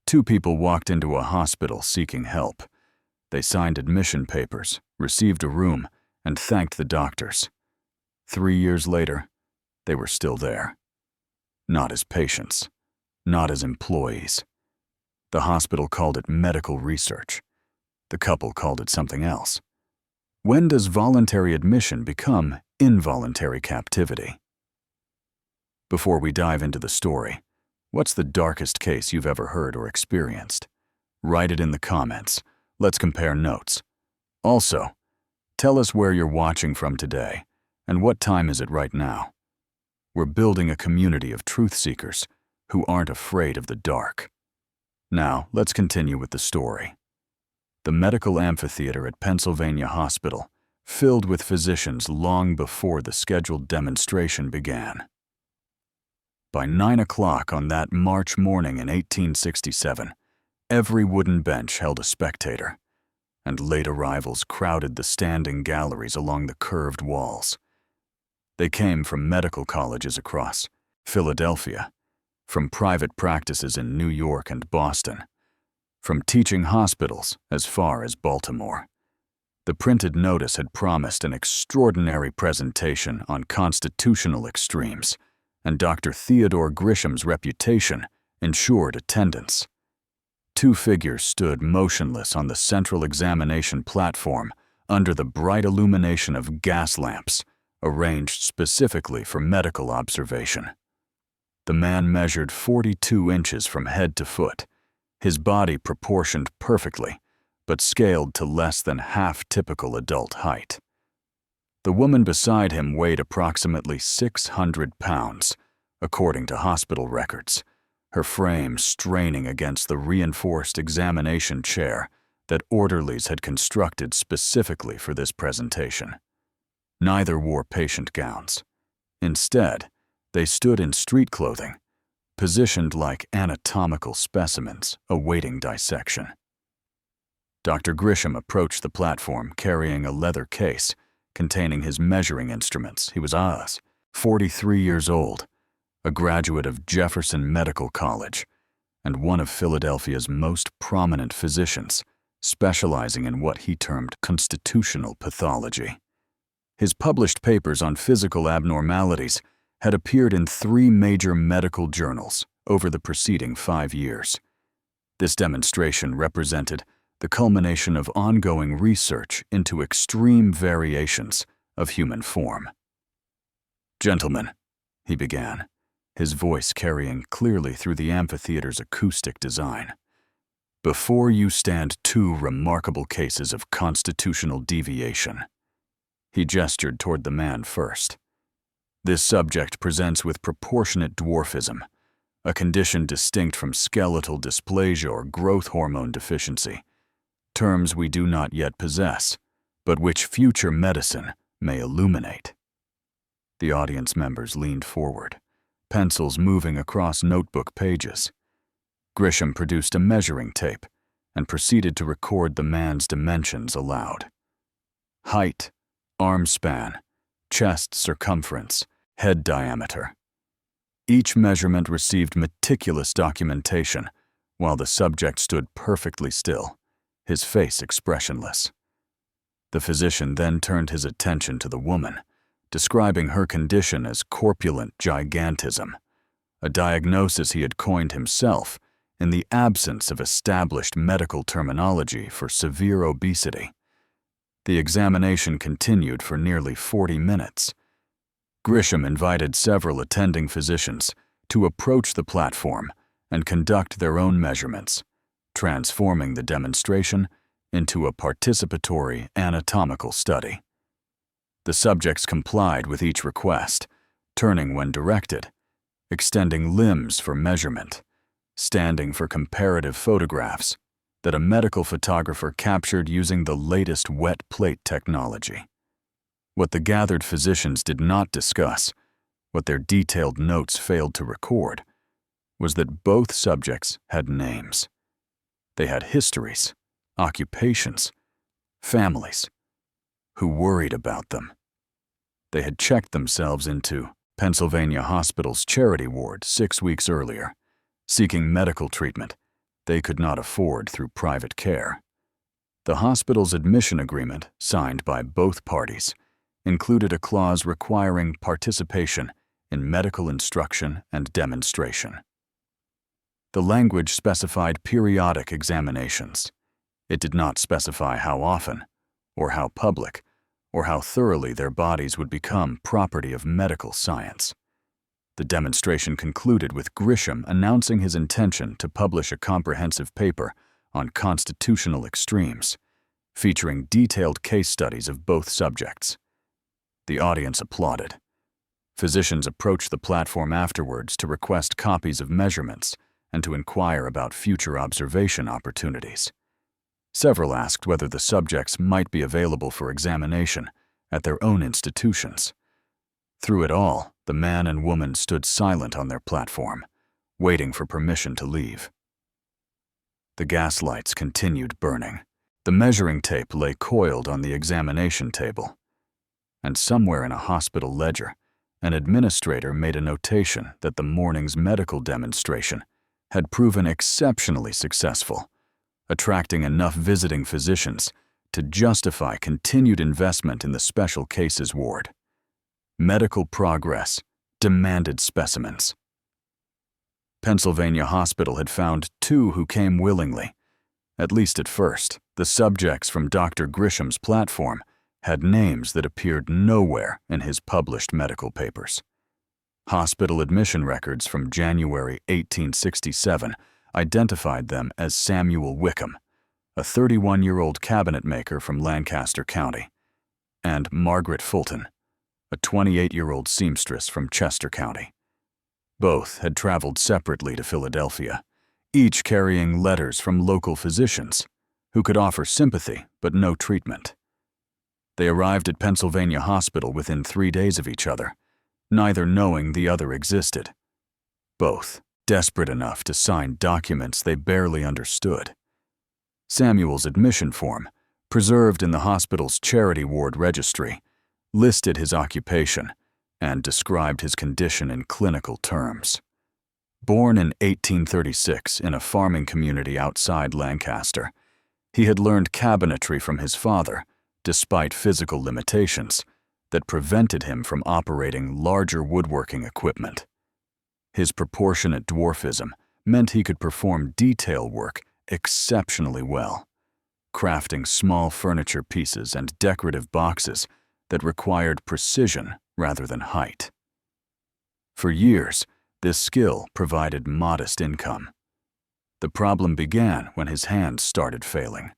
Two people walked into a hospital seeking help. They signed admission papers, received a room, and thanked the doctors. 3 years later, they were still there. Not as patients, not as employees. The hospital called it medical research. The couple called it something else. When does voluntary admission become involuntary captivity? Before we dive into the story, what's the darkest case you've ever heard or experienced? Write it in the comments. Let's compare notes. Also, tell us where you're watching from today and what time is it right now. We're building a community of truth seekers who aren't afraid of the dark. Now, let's continue with the story. The medical amphitheater at Pennsylvania Hospital filled with physicians long before the scheduled demonstration began. By 9 o'clock on that March morning in 1867, every wooden bench held a spectator, and late arrivals crowded the standing galleries along the curved walls. They came from medical colleges across Philadelphia, from private practices in New York and Boston, from teaching hospitals as far as Baltimore. The printed notice had promised an extraordinary presentation on constitutional extremes, and Dr. Theodore Grisham's reputation ensured attendance. Two figures stood motionless on the central examination platform under the bright illumination of gas lamps, arranged specifically for medical observation. The man measured 42 inches from head to foot, his body proportioned perfectly, but scaled to less than half typical adult height. The woman beside him weighed approximately 600 pounds, according to hospital records, her frame straining against the reinforced examination chair that orderlies had constructed specifically for this presentation. Neither wore patient gowns. Instead, they stood in street clothing, positioned like anatomical specimens awaiting dissection. Dr. Grisham approached the platform carrying a leather case containing his measuring instruments. He was 43 years old, a graduate of Jefferson Medical College, and one of Philadelphia's most prominent physicians, specializing in what he termed constitutional pathology. His published papers on physical abnormalities had appeared in 3 major medical journals over the preceding 5 years. This demonstration represented the culmination of ongoing research into extreme variations of human form. "Gentlemen," he began, his voice carrying clearly through the amphitheater's acoustic design, "before you stand 2 remarkable cases of constitutional deviation." He gestured toward the man first. "This subject presents with proportionate dwarfism, a condition distinct from skeletal dysplasia or growth hormone deficiency, terms we do not yet possess, but which future medicine may illuminate." The audience members leaned forward, pencils moving across notebook pages. Grisham produced a measuring tape and proceeded to record the man's dimensions aloud. Height, arm span, chest circumference, head diameter. Each measurement received meticulous documentation while the subject stood perfectly still, his face expressionless. The physician then turned his attention to the woman, describing her condition as corpulent gigantism, a diagnosis he had coined himself in the absence of established medical terminology for severe obesity. The examination continued for nearly 40 minutes. Grisham invited several attending physicians to approach the platform and conduct their own measurements, transforming the demonstration into a participatory anatomical study. The subjects complied with each request, turning when directed, extending limbs for measurement, standing for comparative photographs that a medical photographer captured using the latest wet plate technology. What the gathered physicians did not discuss, what their detailed notes failed to record, was that both subjects had names. They had histories, occupations, families. Who worried about them? They had checked themselves into Pennsylvania Hospital's charity ward 6 weeks earlier, seeking medical treatment they could not afford through private care. The hospital's admission agreement, signed by both parties, included a clause requiring participation in medical instruction and demonstration. The language specified periodic examinations. It did not specify how often, or how public, or how thoroughly their bodies would become property of medical science. The demonstration concluded with Grisham announcing his intention to publish a comprehensive paper on constitutional extremes, featuring detailed case studies of both subjects. The audience applauded. Physicians approached the platform afterwards to request copies of measurements and to inquire about future observation opportunities. Several asked whether the subjects might be available for examination at their own institutions. Through it all, the man and woman stood silent on their platform, waiting for permission to leave. The gas lights continued burning. The measuring tape lay coiled on the examination table. And somewhere in a hospital ledger, an administrator made a notation that the morning's medical demonstration had proven exceptionally successful, attracting enough visiting physicians to justify continued investment in the special cases ward. Medical progress demanded specimens. Pennsylvania Hospital had found 2 who came willingly. At least at first, the subjects from Dr. Grisham's platform had names that appeared nowhere in his published medical papers. Hospital admission records from January 1867 identified them as Samuel Wickham, a 31-year-old cabinet maker from Lancaster County, and Margaret Fulton, a 28-year-old seamstress from Chester County. Both had traveled separately to Philadelphia, each carrying letters from local physicians who could offer sympathy but no treatment. They arrived at Pennsylvania Hospital within 3 days of each other, neither knowing the other existed. Both desperate enough to sign documents they barely understood. Samuel's admission form, preserved in the hospital's charity ward registry, listed his occupation and described his condition in clinical terms. Born in 1836 in a farming community outside Lancaster, he had learned cabinetry from his father, despite physical limitations that prevented him from operating larger woodworking equipment. His proportionate dwarfism meant he could perform detail work exceptionally well, crafting small furniture pieces and decorative boxes that required precision rather than height. For years, this skill provided modest income. The problem began when his hands started failing.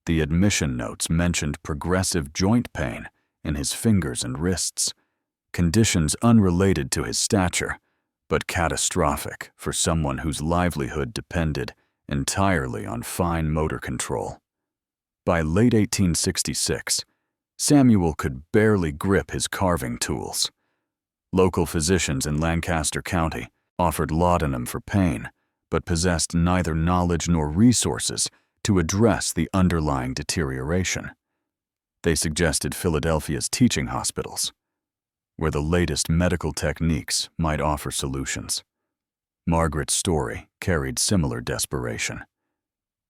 The admission notes mentioned progressive joint pain in his fingers and wrists, conditions unrelated to his stature, but catastrophic for someone whose livelihood depended entirely on fine motor control. By late 1866, Samuel could barely grip his carving tools. Local physicians in Lancaster County offered laudanum for pain, but possessed neither knowledge nor resources to address the underlying deterioration. They suggested Philadelphia's teaching hospitals, where the latest medical techniques might offer solutions. Margaret's story carried similar desperation.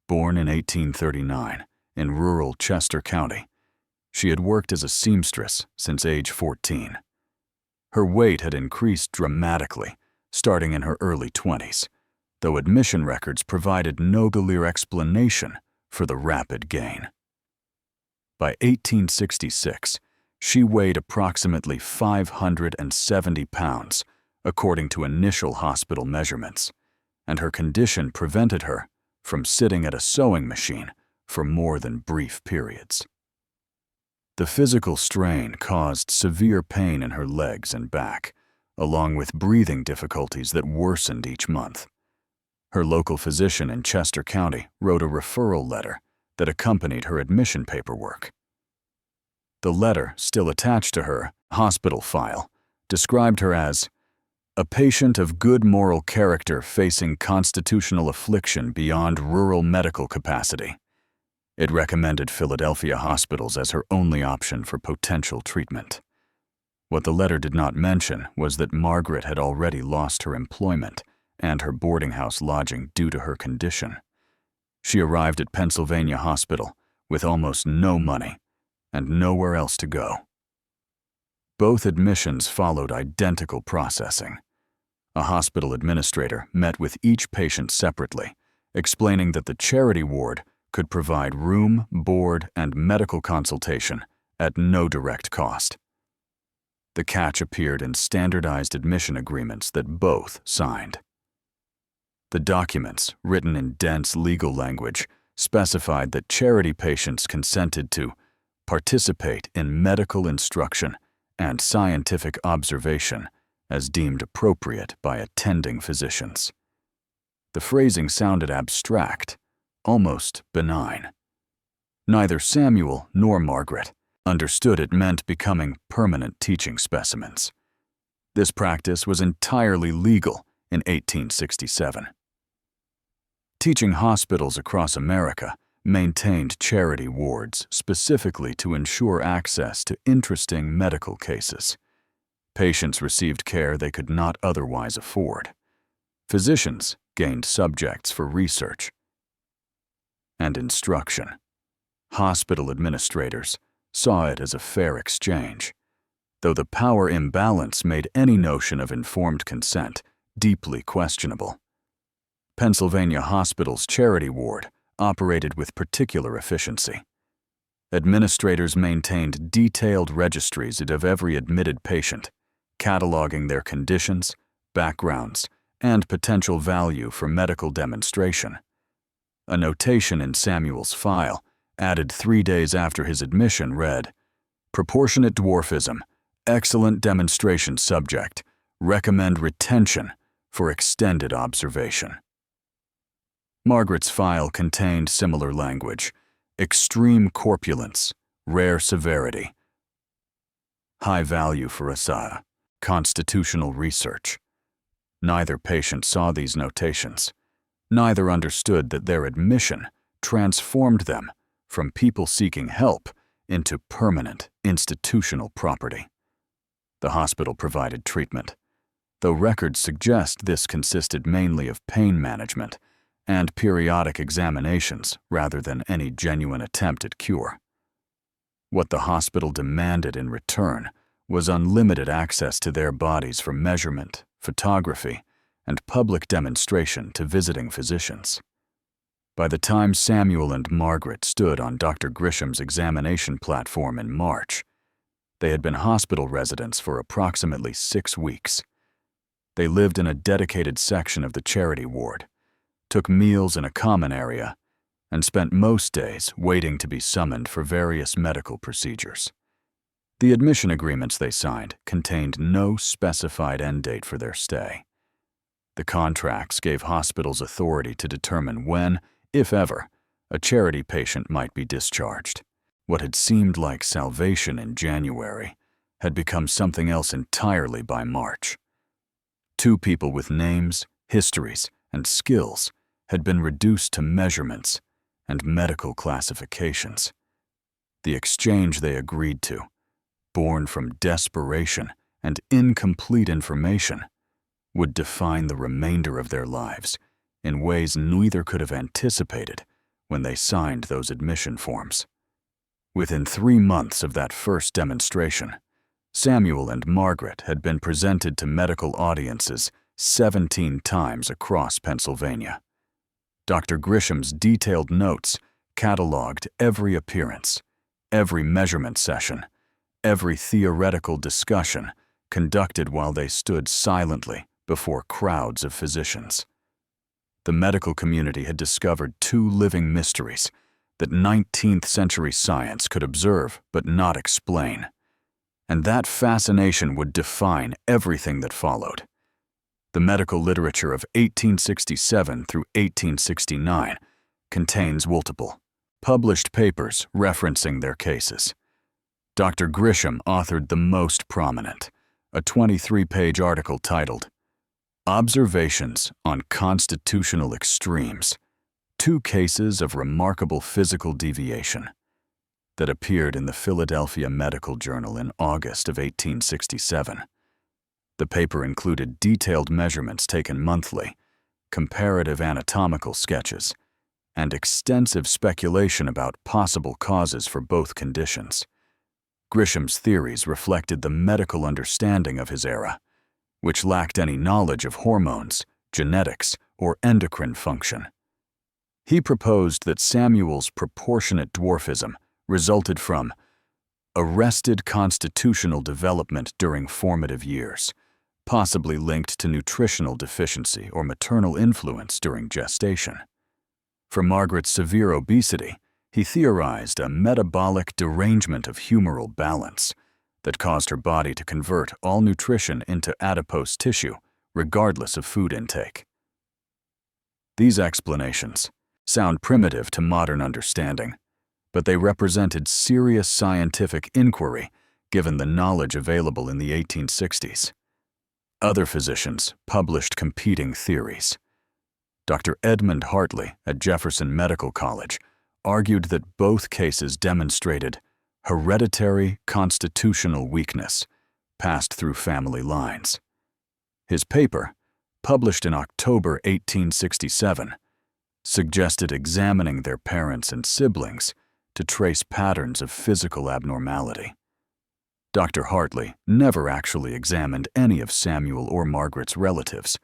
Born in 1839 in rural Chester County, she had worked as a seamstress since age 14. Her weight had increased dramatically, starting in her early 20s, though admission records provided no clear explanation for the rapid gain. By 1866, she weighed approximately 570 pounds, according to initial hospital measurements, and her condition prevented her from sitting at a sewing machine for more than brief periods. The physical strain caused severe pain in her legs and back, along with breathing difficulties that worsened each month. Her local physician in Chester County wrote a referral letter that accompanied her admission paperwork. The letter, still attached to her hospital file, described her as a patient of good moral character facing constitutional affliction beyond rural medical capacity. It recommended Philadelphia hospitals as her only option for potential treatment. What the letter did not mention was that Margaret had already lost her employment and her boarding house lodging due to her condition. She arrived at Pennsylvania Hospital with almost no money and nowhere else to go. Both admissions followed identical processing. A hospital administrator met with each patient separately, explaining that the charity ward could provide room, board, and medical consultation at no direct cost. The catch appeared in standardized admission agreements that both signed. The documents, written in dense legal language, specified that charity patients consented to participate in medical instruction and scientific observation as deemed appropriate by attending physicians. The phrasing sounded abstract, almost benign. Neither Samuel nor Margaret understood it meant becoming permanent teaching specimens. This practice was entirely legal in 1867. Teaching hospitals across America maintained charity wards specifically to ensure access to interesting medical cases. Patients received care they could not otherwise afford. Physicians gained subjects for research and instruction. Hospital administrators saw it as a fair exchange, though the power imbalance made any notion of informed consent deeply questionable. Pennsylvania Hospital's charity ward operated with particular efficiency. Administrators maintained detailed registries of every admitted patient, cataloging their conditions, backgrounds, and potential value for medical demonstration. A notation in Samuel's file, added 3 days after his admission, read, "Proportionate dwarfism, excellent demonstration subject, recommend retention for extended observation." Margaret's file contained similar language: extreme corpulence, rare severity, high value for ASA, constitutional research. Neither patient saw these notations. Neither understood that their admission transformed them from people seeking help into permanent institutional property. The hospital provided treatment, though records suggest this consisted mainly of pain management and periodic examinations rather than any genuine attempt at cure. What the hospital demanded in return was unlimited access to their bodies for measurement, photography, and public demonstration to visiting physicians. By the time Samuel and Margaret stood on Dr. Grisham's examination platform in March, they had been hospital residents for approximately 6 weeks. They lived in a dedicated section of the charity ward, took meals in a common area, and spent most days waiting to be summoned for various medical procedures. The admission agreements they signed contained no specified end date for their stay. The contracts gave hospitals authority to determine when, if ever, a charity patient might be discharged. What had seemed like salvation in January had become something else entirely by March. 2 people with names, histories, and skills had been reduced to measurements and medical classifications. The exchange they agreed to, born from desperation and incomplete information, would define the remainder of their lives in ways neither could have anticipated when they signed those admission forms. Within 3 months of that first demonstration, Samuel and Margaret had been presented to medical audiences 17 times across Pennsylvania. Dr. Grisham's detailed notes cataloged every appearance, every measurement session, every theoretical discussion conducted while they stood silently before crowds of physicians. The medical community had discovered 2 living mysteries that 19th-century science could observe but not explain, and that fascination would define everything that followed. The medical literature of 1867 through 1869 contains multiple published papers referencing their cases. Dr. Grisham authored the most prominent, a 23-page article titled "Observations on Constitutional Extremes, 2 Cases of Remarkable Physical Deviation," that appeared in the Philadelphia Medical Journal in August of 1867. The paper included detailed measurements taken monthly comparative anatomical sketches, and extensive speculation about possible causes for both conditions. Grisham's theories reflected the medical understanding of his era, which lacked any knowledge of hormones, genetics, or endocrine function. He proposed that Samuel's proportionate dwarfism resulted from arrested constitutional development during formative years, possibly linked to nutritional deficiency or maternal influence during gestation. For Margaret's severe obesity, he theorized a metabolic derangement of humoral balance that caused her body to convert all nutrition into adipose tissue, regardless of food intake. These explanations sound primitive to modern understanding, but they represented serious scientific inquiry given the knowledge available in the 1860s. Other physicians published competing theories. Dr. Edmund Hartley at Jefferson Medical College argued that both cases demonstrated hereditary constitutional weakness passed through family lines. His paper, published in October 1867, suggested examining their parents and siblings to trace patterns of physical abnormality. Dr. Hartley never actually examined any of Samuel or Margaret's relatives,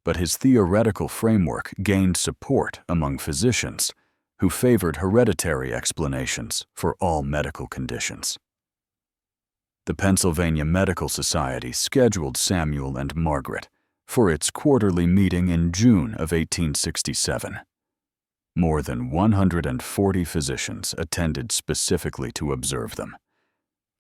but his theoretical framework gained support among physicians who favored hereditary explanations for all medical conditions. The Pennsylvania Medical Society scheduled Samuel and Margaret for its quarterly meeting in June of 1867. More than 140 physicians attended specifically to observe them.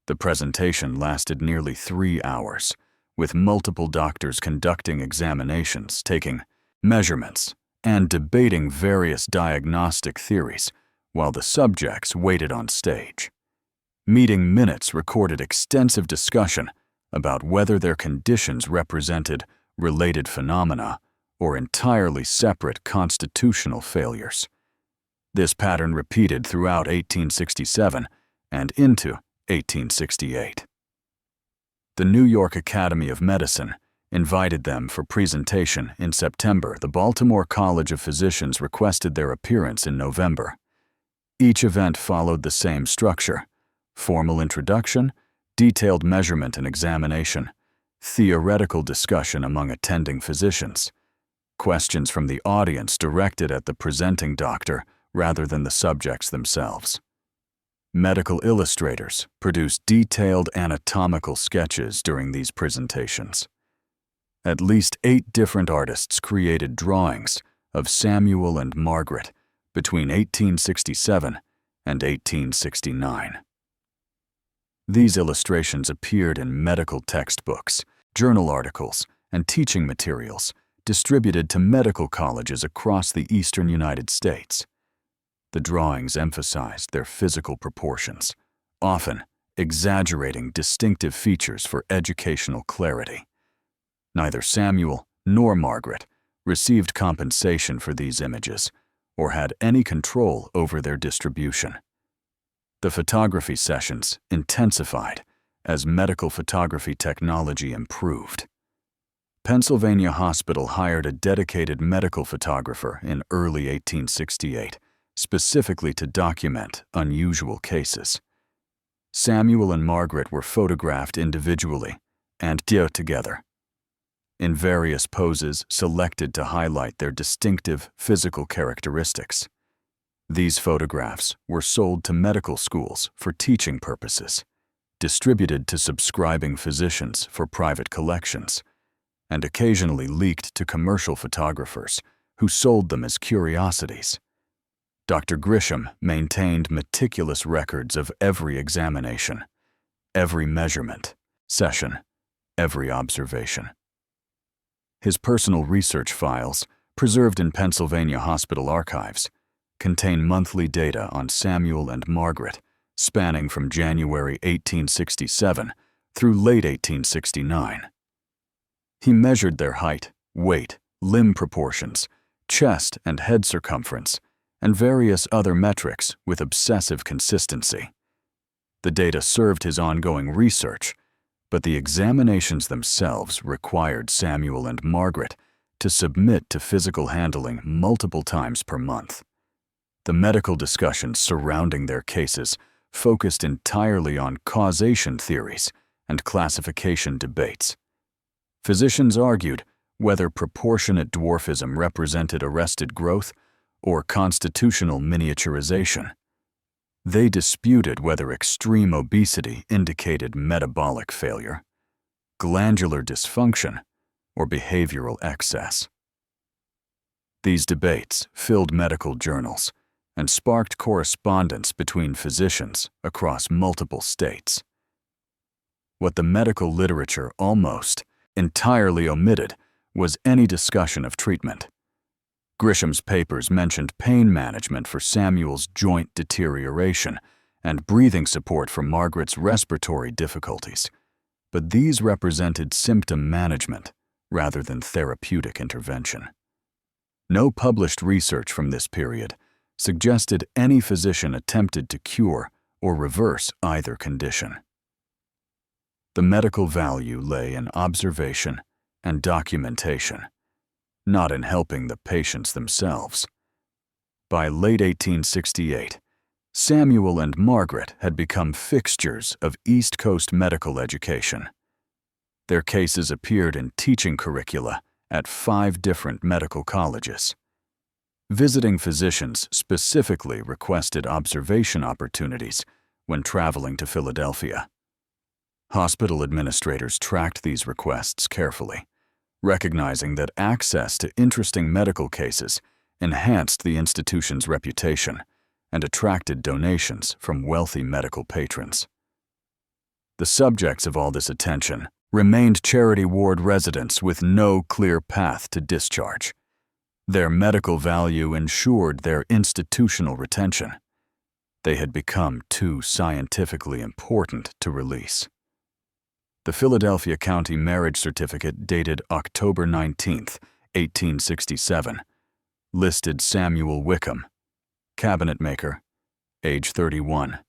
The presentation lasted nearly 3 hours, with multiple doctors conducting examinations, taking measurements, and debating various diagnostic theories while the subjects waited on stage. Meeting minutes recorded extensive discussion about whether their conditions represented related phenomena or entirely separate constitutional failures. This pattern repeated throughout 1867 and into 1868. The New York Academy of Medicine invited them for presentation in September. The Baltimore College of Physicians requested their appearance in November. Each event followed the same structure: formal introduction, detailed measurement and examination, theoretical discussion among attending physicians, questions from the audience directed at the presenting doctor rather than the subjects themselves. Medical illustrators produced detailed anatomical sketches during these presentations. At least 8 different artists created drawings of Samuel and Margaret between 1867 and 1869. These illustrations appeared in medical textbooks, journal articles, and teaching materials distributed to medical colleges across the eastern United States. The drawings emphasized their physical proportions, often exaggerating distinctive features for educational clarity. Neither Samuel nor Margaret received compensation for these images or had any control over their distribution. The photography sessions intensified as medical photography technology improved. Pennsylvania Hospital hired a dedicated medical photographer in early 1868, specifically to document unusual cases. Samuel and Margaret were photographed individually and together, in various poses selected to highlight their distinctive physical characteristics. These photographs were sold to medical schools for teaching purposes, distributed to subscribing physicians for private collections, and occasionally leaked to commercial photographers who sold them as curiosities. Dr. Grisham maintained meticulous records of every examination, every measurement, session, every observation. His personal research files, preserved in Pennsylvania hospital archives, contain monthly data on Samuel and Margaret, spanning from January 1867 through late 1869. He measured their height, weight, limb proportions, chest and head circumference, and various other metrics with obsessive consistency. The data served his ongoing research, but the examinations themselves required Samuel and Margaret to submit to physical handling multiple times per month. The medical discussions surrounding their cases focused entirely on causation theories and classification debates. Physicians argued whether proportionate dwarfism represented arrested growth or constitutional miniaturization. They disputed whether extreme obesity indicated metabolic failure, glandular dysfunction, or behavioral excess. These debates filled medical journals and sparked correspondence between physicians across multiple states. What the medical literature almost entirely omitted was any discussion of treatment. Grisham's papers mentioned pain management for Samuel's joint deterioration and breathing support for Margaret's respiratory difficulties, but these represented symptom management rather than therapeutic intervention. No published research from this period suggested any physician attempted to cure or reverse either condition. The medical value lay in observation and documentation, not in helping the patients themselves. By late 1868, Samuel and Margaret had become fixtures of East Coast medical education. Their cases appeared in teaching curricula at 5 different medical colleges. Visiting physicians specifically requested observation opportunities when traveling to Philadelphia. Hospital administrators tracked these requests carefully, recognizing that access to interesting medical cases enhanced the institution's reputation and attracted donations from wealthy medical patrons. The subjects of all this attention remained charity ward residents with no clear path to discharge. Their medical value ensured their institutional retention. They had become too scientifically important to release. The Philadelphia County marriage certificate dated October 19th, 1867, listed Samuel Wickham, cabinet maker, age 31,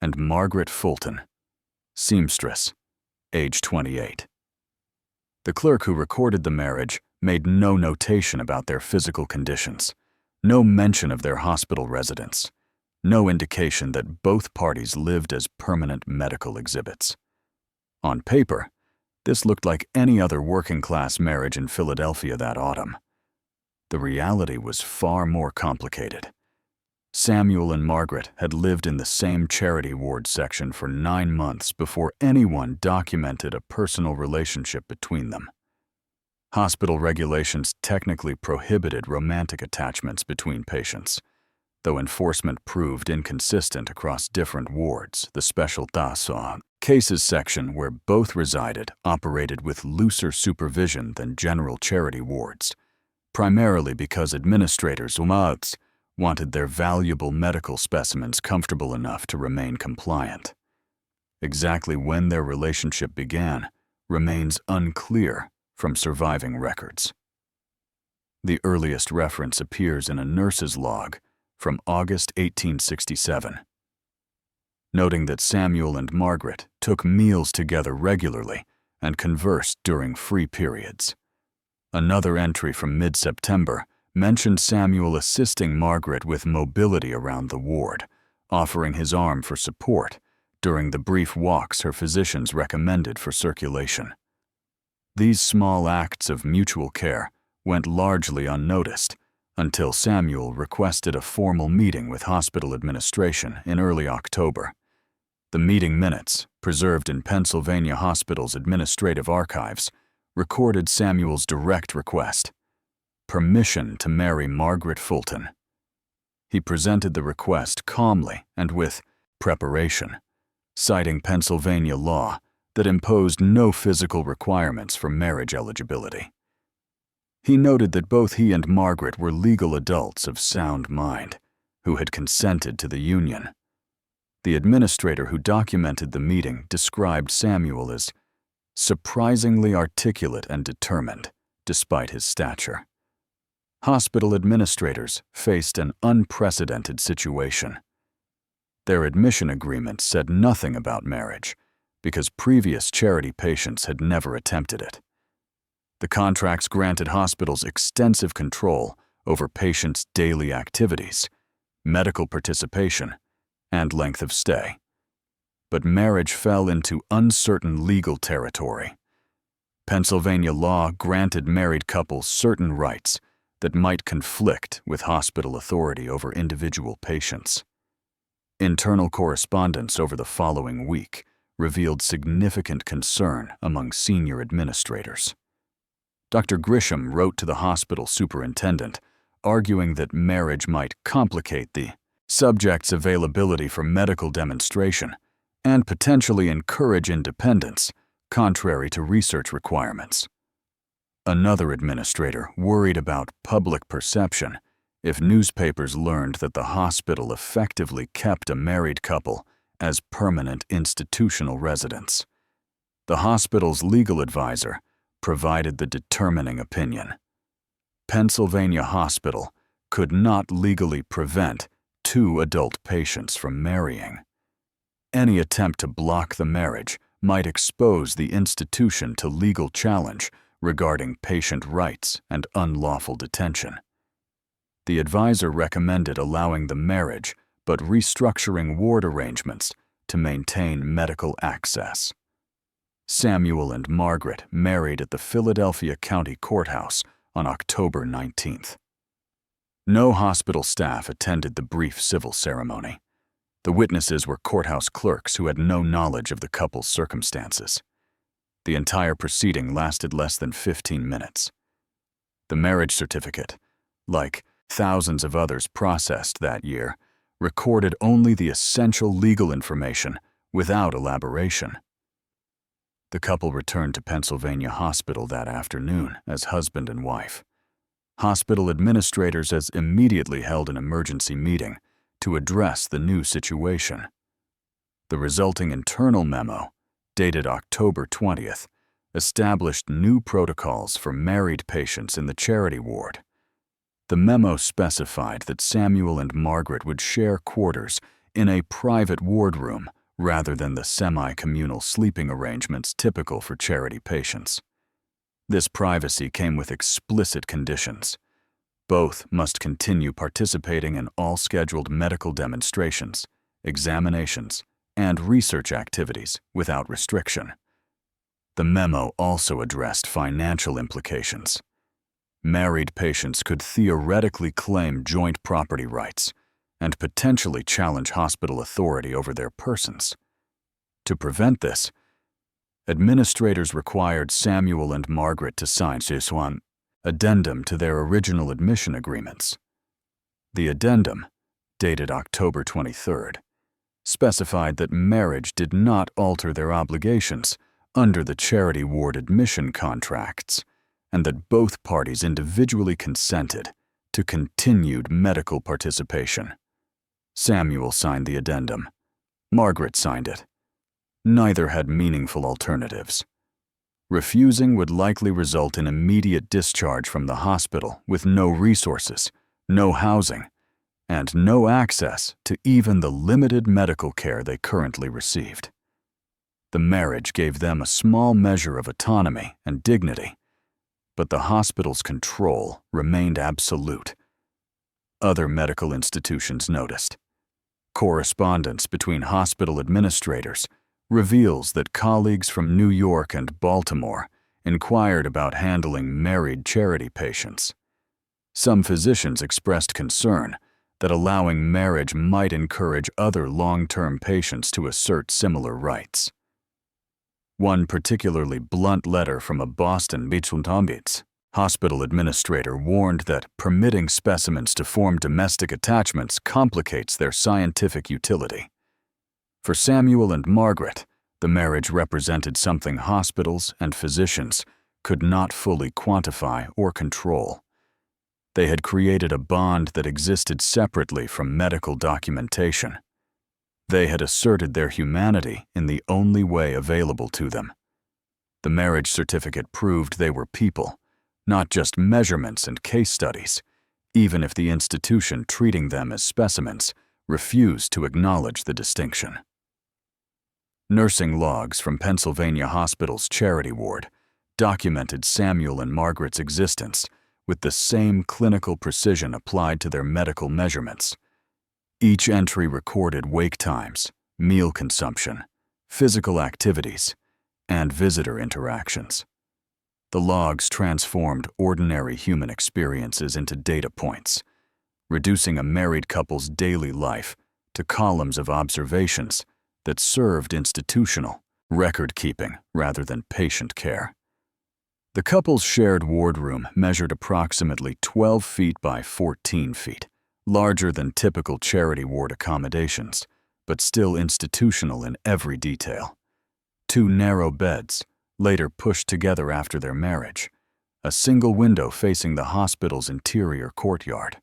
and Margaret Fulton, seamstress, age 28. The clerk who recorded the marriage made no notation about their physical conditions, no mention of their hospital residence, no indication that both parties lived as permanent medical exhibits. On paper, this looked like any other working-class marriage in Philadelphia that autumn. The reality was far more complicated. Samuel and Margaret had lived in the same charity ward section for 9 months before anyone documented a personal relationship between them. Hospital regulations technically prohibited romantic attachments between patients. Though enforcement proved inconsistent across different wards, the Special Cases section where both resided operated with looser supervision than general charity wards, primarily because administrators wanted their valuable medical specimens comfortable enough to remain compliant. Exactly when their relationship began remains unclear from surviving records. The earliest reference appears in a nurse's log from August 1867, noting that Samuel and Margaret took meals together regularly and conversed during free periods. Another entry from mid-September mentioned Samuel assisting Margaret with mobility around the ward, offering his arm for support during the brief walks her physicians recommended for circulation. These small acts of mutual care went largely unnoticed until Samuel requested a formal meeting with hospital administration in early October. The meeting minutes, preserved in Pennsylvania Hospital's administrative archives, recorded Samuel's direct request: permission to marry Margaret Fulton. He presented the request calmly and with preparation, citing Pennsylvania law that imposed no physical requirements for marriage eligibility. He noted that both he and Margaret were legal adults of sound mind who had consented to the union. The administrator who documented the meeting described Samuel as surprisingly articulate and determined, despite his stature. Hospital administrators faced an unprecedented situation. Their admission agreement said nothing about marriage because previous charity patients had never attempted it. The contracts granted hospitals extensive control over patients' daily activities, medical participation, and length of stay. But marriage fell into uncertain legal territory. Pennsylvania law granted married couples certain rights that might conflict with hospital authority over individual patients. Internal correspondence over the following week revealed significant concern among senior administrators. Dr. Grisham wrote to the hospital superintendent, arguing that marriage might complicate the subject's availability for medical demonstration and potentially encourage independence, contrary to research requirements. Another administrator worried about public perception if newspapers learned that the hospital effectively kept a married couple as permanent institutional residents. The hospital's legal advisor provided the determining opinion. Pennsylvania Hospital could not legally prevent two adult patients from marrying. Any attempt to block the marriage might expose the institution to legal challenge regarding patient rights and unlawful detention. The advisor recommended allowing the marriage but restructuring ward arrangements to maintain medical access. Samuel and Margaret married at the Philadelphia County Courthouse on October 19th. No hospital staff attended the brief civil ceremony. The witnesses were courthouse clerks who had no knowledge of the couple's circumstances. The entire proceeding lasted less than 15 minutes. The marriage certificate, like thousands of others processed that year, recorded only the essential legal information without elaboration. The couple returned to Pennsylvania Hospital that afternoon as husband and wife. Hospital administrators has immediately held an emergency meeting to address the new situation. The resulting internal memo, dated October 20th, established new protocols for married patients in the charity ward. The memo specified that Samuel and Margaret would share quarters in a private wardroom rather than the semi-communal sleeping arrangements typical for charity patients. This privacy came with explicit conditions. Both must continue participating in all scheduled medical demonstrations, examinations, and research activities without restriction. The memo also addressed financial implications. Married patients could theoretically claim joint property rights and potentially challenge hospital authority over their persons. To prevent this, administrators required Samuel and Margaret to sign an addendum to their original admission agreements. The addendum, dated October 23rd, specified that marriage did not alter their obligations under the charity ward admission contracts, and that both parties individually consented to continued medical participation. Samuel signed the addendum. Margaret signed it. Neither had meaningful alternatives. Refusing would likely result in immediate discharge from the hospital with no resources, no housing, and no access to even the limited medical care they currently received. The marriage gave them a small measure of autonomy and dignity, but the hospital's control remained absolute. Other medical institutions noticed. Correspondence between hospital administrators reveals that colleagues from New York and Baltimore inquired about handling married charity patients. Some physicians expressed concern that allowing marriage might encourage other long-term patients to assert similar rights. One particularly blunt letter from a Boston hospital administrator warned that permitting specimens to form domestic attachments complicates their scientific utility. For Samuel and Margaret, the marriage represented something hospitals and physicians could not fully quantify or control. They had created a bond that existed separately from medical documentation. They had asserted their humanity in the only way available to them. The marriage certificate proved they were people, not just measurements and case studies, even if the institution treating them as specimens refused to acknowledge the distinction. Nursing logs from Pennsylvania Hospital's charity ward documented Samuel and Margaret's existence with the same clinical precision applied to their medical measurements. Each entry recorded wake times, meal consumption, physical activities, and visitor interactions. The logs transformed ordinary human experiences into data points, reducing a married couple's daily life to columns of observations that served institutional record-keeping rather than patient care. The couple's shared wardroom measured approximately 12 feet by 14 feet, larger than typical charity ward accommodations, but still institutional in every detail. 2 narrow beds, later pushed together after their marriage, a single window facing the hospital's interior courtyard,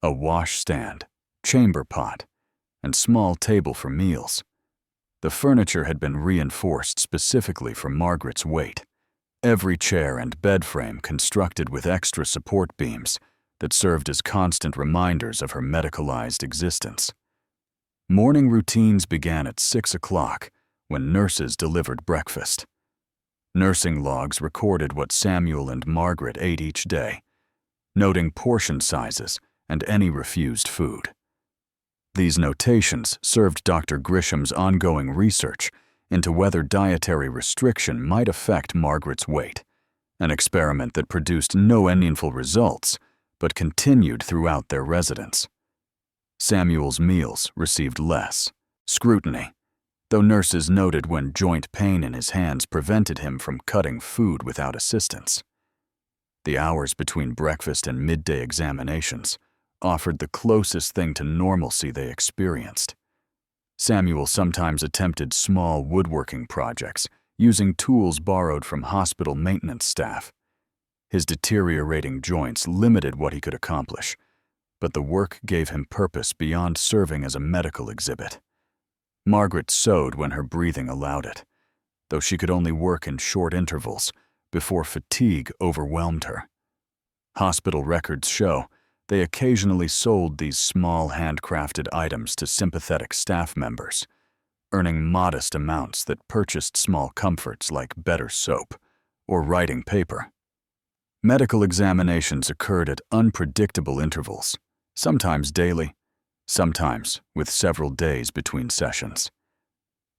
a washstand, chamber pot, and small table for meals. The furniture had been reinforced specifically for Margaret's weight. Every chair and bed frame constructed with extra support beams that served as constant reminders of her medicalized existence. Morning routines began at 6 o'clock when nurses delivered breakfast. Nursing logs recorded what Samuel and Margaret ate each day, noting portion sizes and any refused food. These notations served Dr. Grisham's ongoing research into whether dietary restriction might affect Margaret's weight, an experiment that produced no meaningful results but continued throughout their residence. Samuel's meals received less scrutiny, though nurses noted when joint pain in his hands prevented him from cutting food without assistance. The hours between breakfast and midday examinations offered the closest thing to normalcy they experienced. Samuel sometimes attempted small woodworking projects using tools borrowed from hospital maintenance staff. His deteriorating joints limited what he could accomplish, but the work gave him purpose beyond serving as a medical exhibit. Margaret sewed when her breathing allowed it, though she could only work in short intervals before fatigue overwhelmed her. Hospital records show they occasionally sold these small handcrafted items to sympathetic staff members, earning modest amounts that purchased small comforts like better soap or writing paper. Medical examinations occurred at unpredictable intervals, sometimes daily, sometimes with several days between sessions.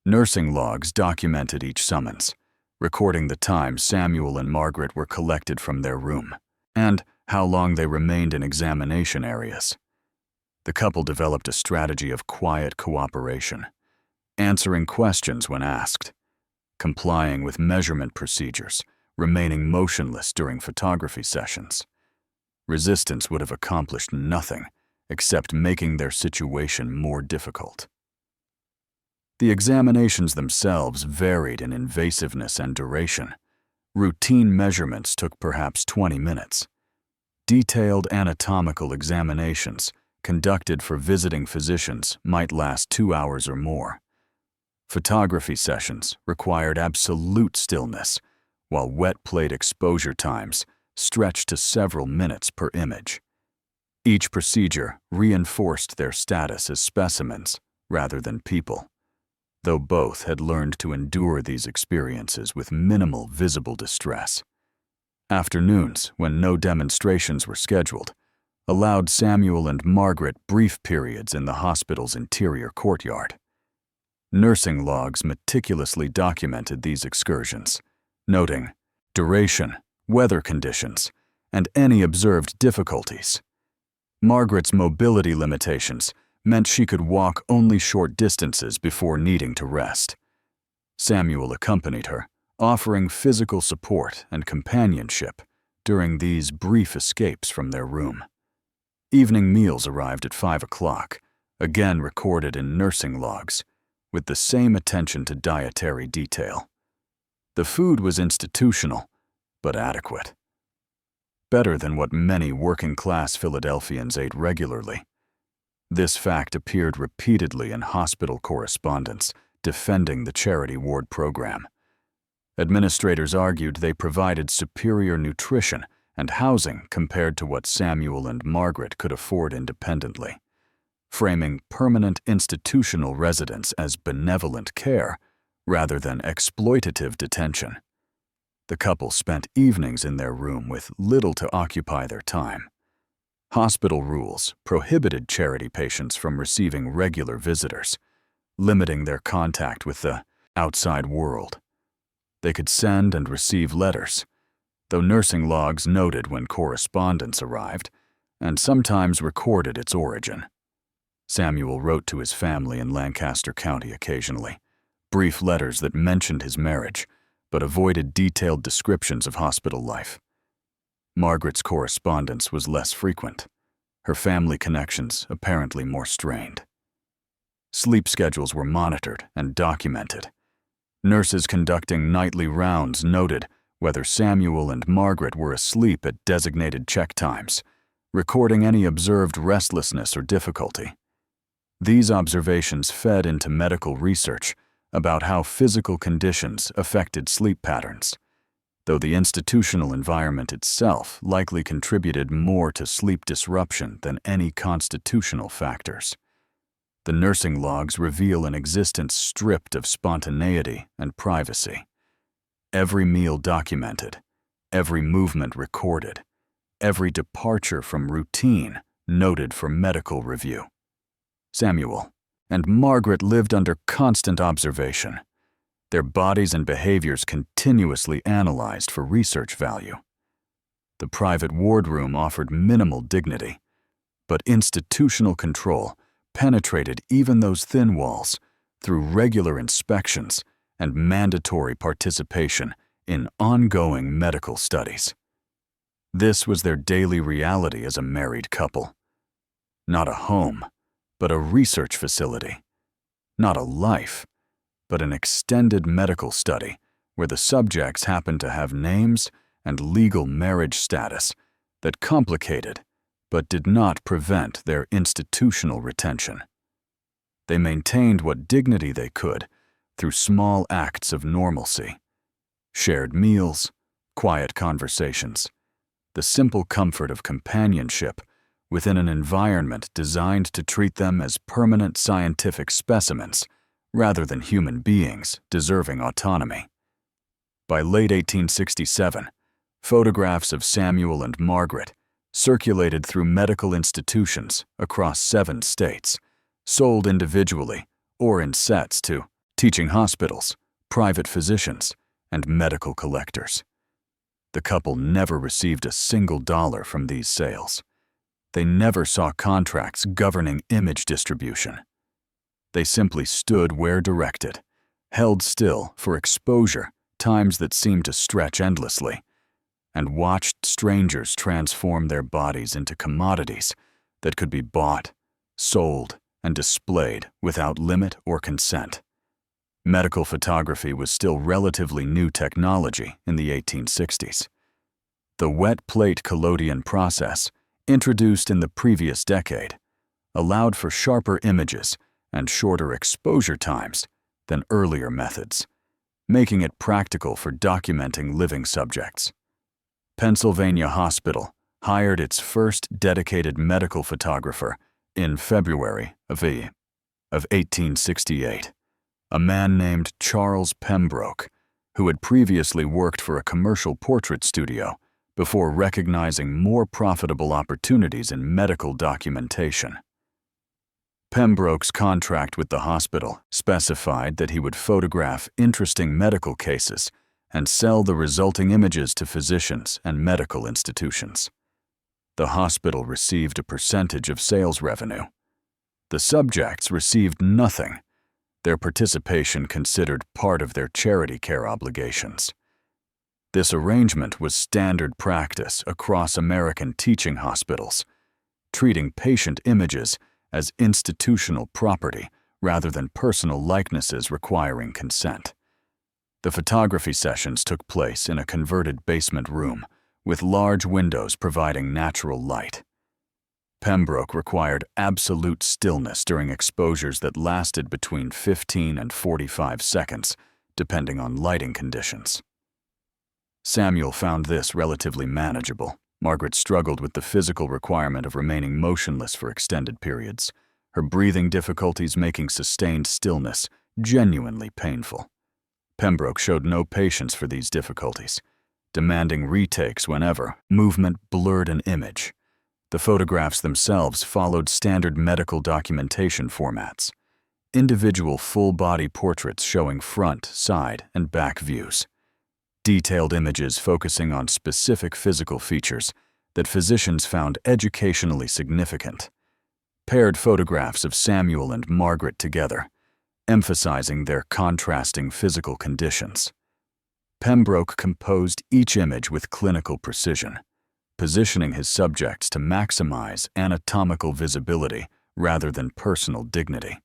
Nursing logs documented each summons, recording the time Samuel and Margaret were collected from their room, and how long they remained in examination areas. The couple developed a strategy of quiet cooperation, answering questions when asked, complying with measurement procedures, remaining motionless during photography sessions. Resistance would have accomplished nothing except making their situation more difficult. The examinations themselves varied in invasiveness and duration. Routine measurements took perhaps 20 minutes. Detailed anatomical examinations conducted for visiting physicians might last 2 hours or more. Photography sessions required absolute stillness, while wet plate exposure times stretched to several minutes per image. Each procedure reinforced their status as specimens rather than people, though both had learned to endure these experiences with minimal visible distress. Afternoons, when no demonstrations were scheduled, allowed Samuel and Margaret brief periods in the hospital's interior courtyard. Nursing logs meticulously documented these excursions, noting duration, weather conditions, and any observed difficulties. Margaret's mobility limitations meant she could walk only short distances before needing to rest. Samuel accompanied her, offering physical support and companionship during these brief escapes from their room. Evening meals arrived at 5 o'clock, again recorded in nursing logs, with the same attention to dietary detail. The food was institutional, but adequate. Better than what many working-class Philadelphians ate regularly. This fact appeared repeatedly in hospital correspondence defending the charity ward program. Administrators argued they provided superior nutrition and housing compared to what Samuel and Margaret could afford independently, framing permanent institutional residence as benevolent care rather than exploitative detention. The couple spent evenings in their room with little to occupy their time. Hospital rules prohibited charity patients from receiving regular visitors, limiting their contact with the outside world. They could send and receive letters, though nursing logs noted when correspondence arrived and sometimes recorded its origin. Samuel wrote to his family in Lancaster County occasionally, brief letters that mentioned his marriage but avoided detailed descriptions of hospital life. Margaret's correspondence was less frequent, her family connections apparently more strained. Sleep schedules were monitored and documented. Nurses conducting nightly rounds noted whether Samuel and Margaret were asleep at designated check times, recording any observed restlessness or difficulty. These observations fed into medical research about how physical conditions affected sleep patterns, though the institutional environment itself likely contributed more to sleep disruption than any constitutional factors. The nursing logs reveal an existence stripped of spontaneity and privacy. Every meal documented, every movement recorded, every departure from routine noted for medical review. Samuel and Margaret lived under constant observation, their bodies and behaviors continuously analyzed for research value. The private wardroom offered minimal dignity, but institutional control penetrated even those thin walls through regular inspections and mandatory participation in ongoing medical studies. This was their daily reality as a married couple. Not a home, but a research facility. Not a life, but an extended medical study where the subjects happened to have names and legal marriage status that complicated but did not prevent their institutional retention. They maintained what dignity they could through small acts of normalcy, shared meals, quiet conversations, the simple comfort of companionship within an environment designed to treat them as permanent scientific specimens rather than human beings deserving autonomy. By late 1867, photographs of Samuel and Margaret circulated through medical institutions across 7 states, sold individually or in sets to teaching hospitals, private physicians, and medical collectors. The couple never received a single dollar from these sales. They never saw contracts governing image distribution. They simply stood where directed, held still for exposure times that seemed to stretch endlessly, and watched strangers transform their bodies into commodities that could be bought, sold, and displayed without limit or consent. Medical photography was still relatively new technology in the 1860s. The wet plate collodion process, introduced in the previous decade, allowed for sharper images and shorter exposure times than earlier methods, making it practical for documenting living subjects. Pennsylvania Hospital hired its first dedicated medical photographer in February of 1868, a man named Charles Pembroke, who had previously worked for a commercial portrait studio before recognizing more profitable opportunities in medical documentation. Pembroke's contract with the hospital specified that he would photograph interesting medical cases and sell the resulting images to physicians and medical institutions. The hospital received a percentage of sales revenue. The subjects received nothing, their participation considered part of their charity care obligations. This arrangement was standard practice across American teaching hospitals, treating patient images as institutional property rather than personal likenesses requiring consent. The photography sessions took place in a converted basement room with large windows providing natural light. Pembroke required absolute stillness during exposures that lasted between 15 and 45 seconds, depending on lighting conditions. Samuel found this relatively manageable. Margaret struggled with the physical requirement of remaining motionless for extended periods, her breathing difficulties making sustained stillness genuinely painful. Pembroke showed no patience for these difficulties, demanding retakes whenever movement blurred an image. The photographs themselves followed standard medical documentation formats. Individual full-body portraits showing front, side, and back views. Detailed images focusing on specific physical features that physicians found educationally significant. Paired photographs of Samuel and Margaret together, emphasizing their contrasting physical conditions. Pembroke composed each image with clinical precision, positioning his subjects to maximize anatomical visibility rather than personal dignity.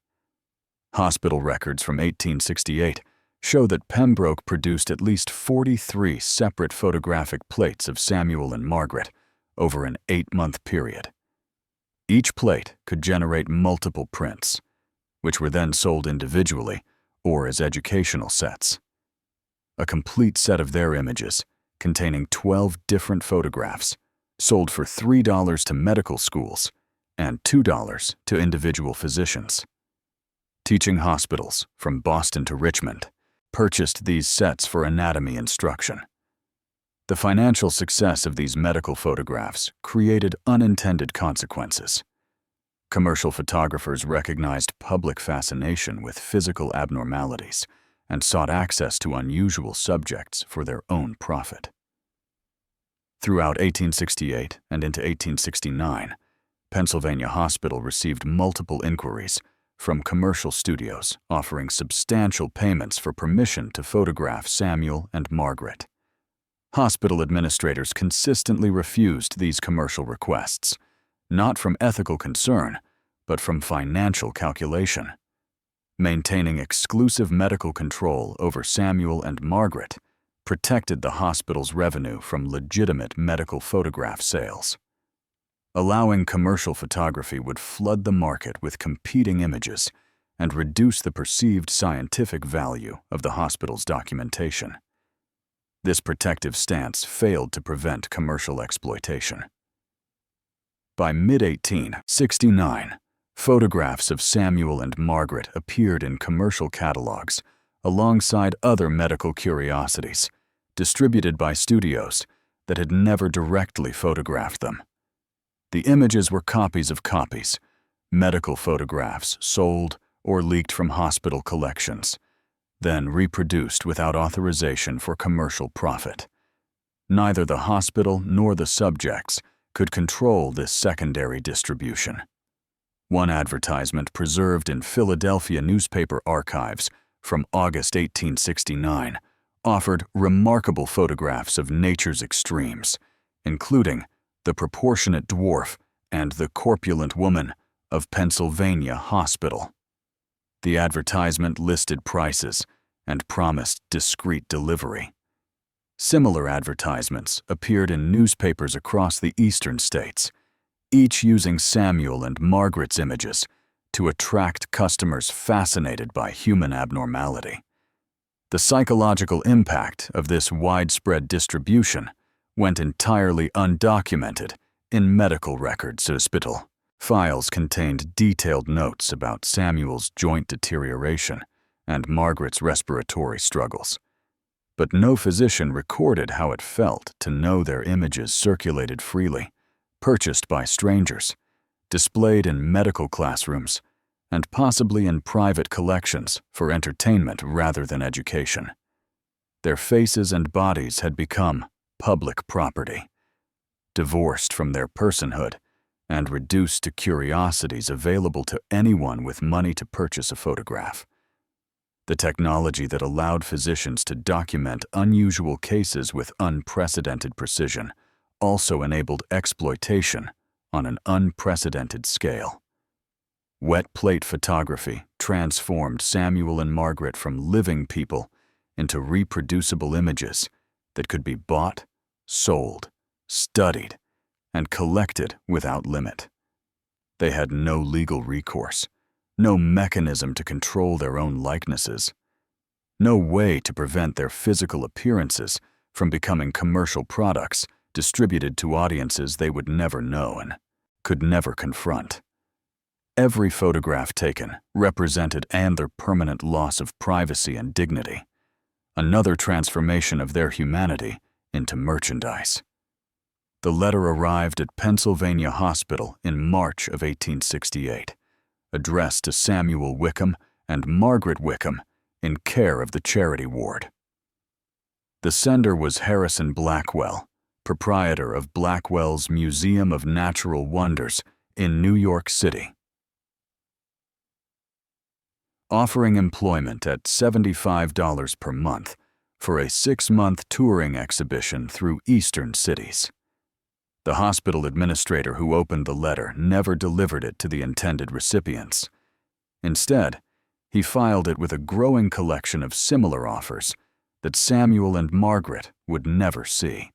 Hospital records from 1868 show that Pembroke produced at least 43 separate photographic plates of Samuel and Margaret over an 8-month period. Each plate could generate multiple prints, which were then sold individually or as educational sets. A complete set of their images, containing 12 different photographs, sold for $3 to medical schools and $2 to individual physicians. Teaching hospitals, from Boston to Richmond, purchased these sets for anatomy instruction. The financial success of these medical photographs created unintended consequences. Commercial photographers recognized public fascination with physical abnormalities and sought access to unusual subjects for their own profit. Throughout 1868 and into 1869, Pennsylvania Hospital received multiple inquiries from commercial studios offering substantial payments for permission to photograph Samuel and Margaret. Hospital administrators consistently refused these commercial requests, not from ethical concern, but from financial calculation. Maintaining exclusive medical control over Samuel and Margaret protected the hospital's revenue from legitimate medical photograph sales. Allowing commercial photography would flood the market with competing images and reduce the perceived scientific value of the hospital's documentation. This protective stance failed to prevent commercial exploitation. By mid-1869, photographs of Samuel and Margaret appeared in commercial catalogs alongside other medical curiosities, distributed by studios that had never directly photographed them. The images were copies of copies, medical photographs sold or leaked from hospital collections, then reproduced without authorization for commercial profit. Neither the hospital nor the subjects could control this secondary distribution. One advertisement preserved in Philadelphia newspaper archives from August 1869 offered remarkable photographs of nature's extremes, including the proportionate dwarf and the corpulent woman of Pennsylvania Hospital. The advertisement listed prices and promised discreet delivery. Similar advertisements appeared in newspapers across the eastern states, each using Samuel and Margaret's images to attract customers fascinated by human abnormality. The psychological impact of this widespread distribution went entirely undocumented in medical records. Hospital files contained detailed notes about Samuel's joint deterioration and Margaret's respiratory struggles. But no physician recorded how it felt to know their images circulated freely, purchased by strangers, displayed in medical classrooms, and possibly in private collections for entertainment rather than education. Their faces and bodies had become public property, divorced from their personhood and reduced to curiosities available to anyone with money to purchase a photograph. The technology that allowed physicians to document unusual cases with unprecedented precision also enabled exploitation on an unprecedented scale. Wet plate photography transformed Samuel and Margaret from living people into reproducible images that could be bought, sold, studied, and collected without limit. They had no legal recourse, no mechanism to control their own likenesses, no way to prevent their physical appearances from becoming commercial products distributed to audiences they would never know and could never confront. Every photograph taken represented their permanent loss of privacy and dignity, another transformation of their humanity into merchandise. The letter arrived at Pennsylvania Hospital in March of 1868, addressed to Samuel Wickham and Margaret Wickham in care of the charity ward. The sender was Harrison Blackwell, proprietor of Blackwell's Museum of Natural Wonders in New York City, offering employment at $75 per month for a 6-month touring exhibition through eastern cities. The hospital administrator who opened the letter never delivered it to the intended recipients. Instead, he filed it with a growing collection of similar offers that Samuel and Margaret would never see.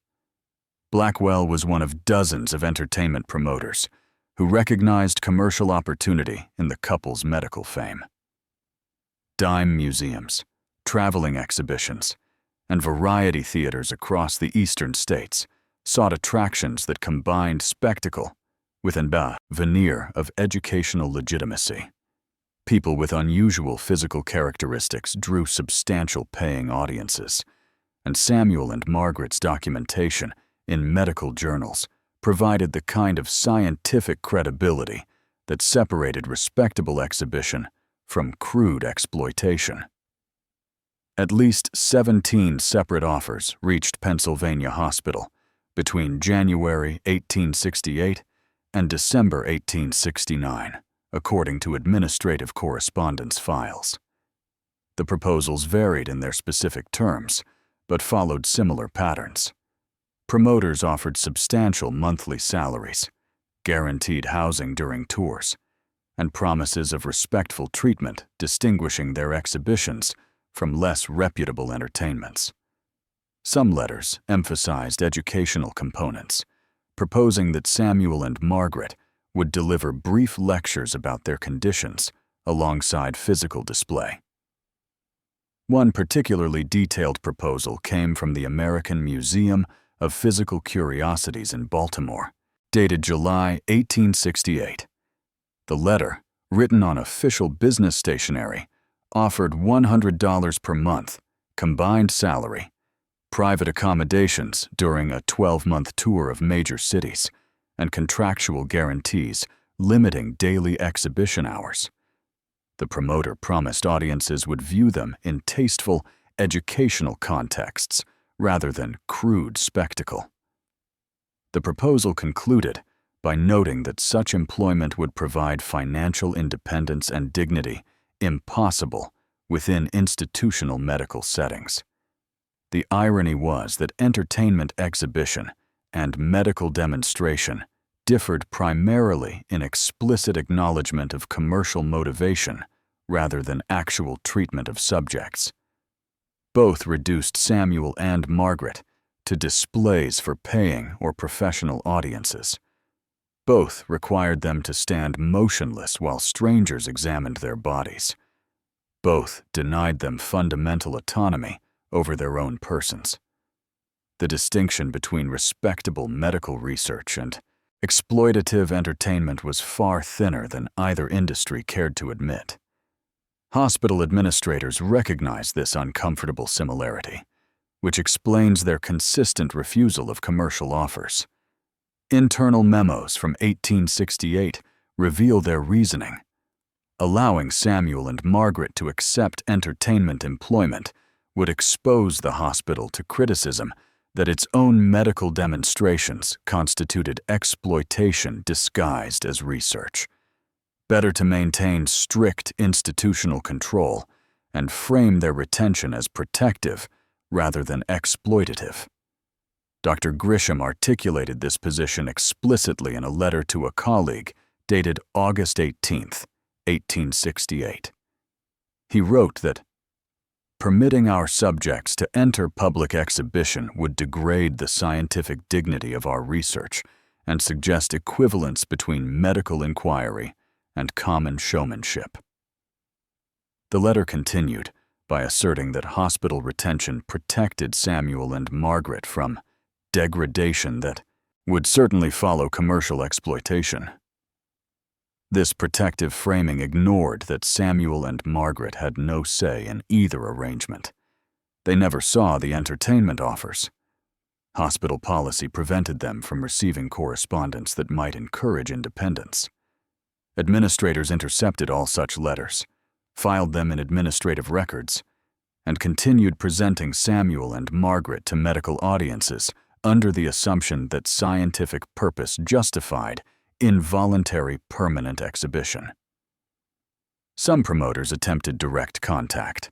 Blackwell was one of dozens of entertainment promoters who recognized commercial opportunity in the couple's medical fame. Dime museums, traveling exhibitions, and variety theaters across the eastern states sought attractions that combined spectacle with a veneer of educational legitimacy. People with unusual physical characteristics drew substantial paying audiences, and Samuel and Margaret's documentation in medical journals provided the kind of scientific credibility that separated respectable exhibition from crude exploitation. At least 17 separate offers reached Pennsylvania Hospital between January 1868 and December 1869, according to administrative correspondence files. The proposals varied in their specific terms, but followed similar patterns. Promoters offered substantial monthly salaries, guaranteed housing during tours, and promises of respectful treatment distinguishing their exhibitions from less reputable entertainments. Some letters emphasized educational components, proposing that Samuel and Margaret would deliver brief lectures about their conditions alongside physical display. One particularly detailed proposal came from the American Museum of Physical Curiosities in Baltimore, dated July 1868. The letter, written on official business stationery, offered $100 per month, combined salary, private accommodations during a 12-month tour of major cities, and contractual guarantees limiting daily exhibition hours. The promoter promised audiences would view them in tasteful, educational contexts rather than crude spectacle. The proposal concluded by noting that such employment would provide financial independence and dignity impossible within institutional medical settings. The irony was that entertainment exhibition and medical demonstration differed primarily in explicit acknowledgement of commercial motivation rather than actual treatment of subjects. Both reduced Samuel and Margaret to displays for paying or professional audiences. Both required them to stand motionless while strangers examined their bodies. Both denied them fundamental autonomy over their own persons. The distinction between respectable medical research and exploitative entertainment was far thinner than either industry cared to admit. Hospital administrators recognized this uncomfortable similarity, which explains their consistent refusal of commercial offers. Internal memos from 1868 reveal their reasoning. Allowing Samuel and Margaret to accept entertainment employment would expose the hospital to criticism that its own medical demonstrations constituted exploitation disguised as research. Better to maintain strict institutional control and frame their retention as protective rather than exploitative. Dr. Grisham articulated this position explicitly in a letter to a colleague dated August 18, 1868. He wrote that, "Permitting our subjects to enter public exhibition would degrade the scientific dignity of our research and suggest equivalence between medical inquiry and common showmanship." The letter continued by asserting that hospital retention protected Samuel and Margaret from degradation that would certainly follow commercial exploitation. This protective framing ignored that Samuel and Margaret had no say in either arrangement. They never saw the entertainment offers. Hospital policy prevented them from receiving correspondence that might encourage independence. Administrators intercepted all such letters, filed them in administrative records, and continued presenting Samuel and Margaret to medical audiences under the assumption that scientific purpose justified involuntary permanent exhibition. Some promoters attempted direct contact.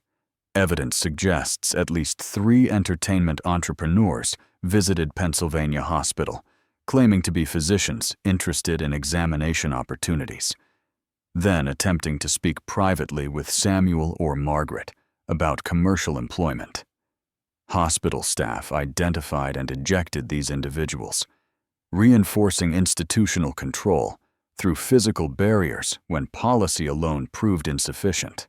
Evidence suggests at least 3 entertainment entrepreneurs visited Pennsylvania Hospital, claiming to be physicians interested in examination opportunities, then attempting to speak privately with Samuel or Margaret about commercial employment. Hospital staff identified and ejected these individuals, reinforcing institutional control through physical barriers when policy alone proved insufficient.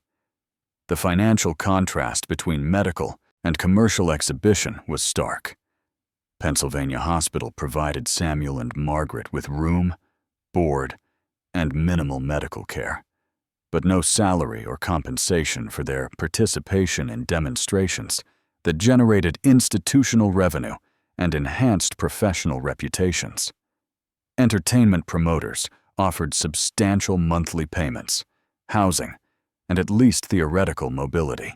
The financial contrast between medical and commercial exhibition was stark. Pennsylvania Hospital provided Samuel and Margaret with room, board, and minimal medical care, but no salary or compensation for their participation in demonstrations that generated institutional revenue and enhanced professional reputations. Entertainment promoters offered substantial monthly payments, housing, and at least theoretical mobility.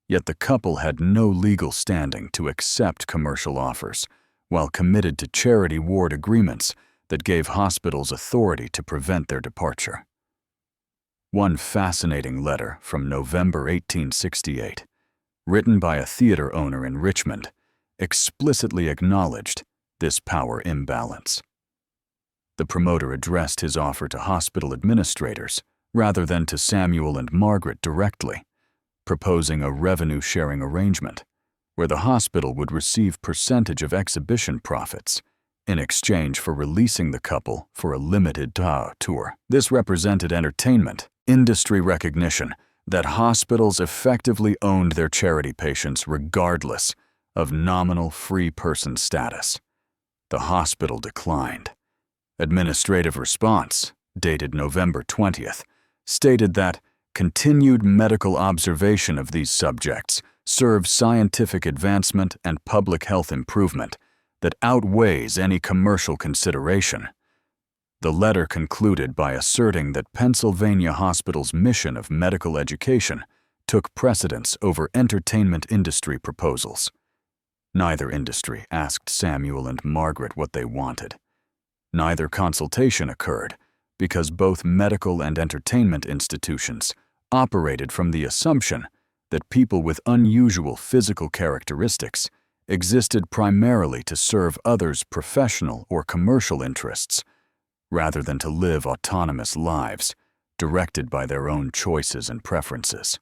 Yet the couple had no legal standing to accept commercial offers, while committed to charity ward agreements that gave hospitals authority to prevent their departure. One fascinating letter from November 1868, written by a theater owner in Richmond, explicitly acknowledged this power imbalance. The promoter addressed his offer to hospital administrators rather than to Samuel and Margaret directly, proposing a revenue-sharing arrangement where the hospital would receive percentage of exhibition profits in exchange for releasing the couple for a limited tour. This represented entertainment industry recognition that hospitals effectively owned their charity patients regardless of nominal free person status. The hospital declined. Administrative response, dated November 20th, stated that continued medical observation of these subjects serves scientific advancement and public health improvement that outweighs any commercial consideration. The letter concluded by asserting that Pennsylvania Hospital's mission of medical education took precedence over entertainment industry proposals. Neither industry asked Samuel and Margaret what they wanted. Neither consultation occurred because both medical and entertainment institutions operated from the assumption that people with unusual physical characteristics existed primarily to serve others' professional or commercial interests, rather than to live autonomous lives directed by their own choices and preferences.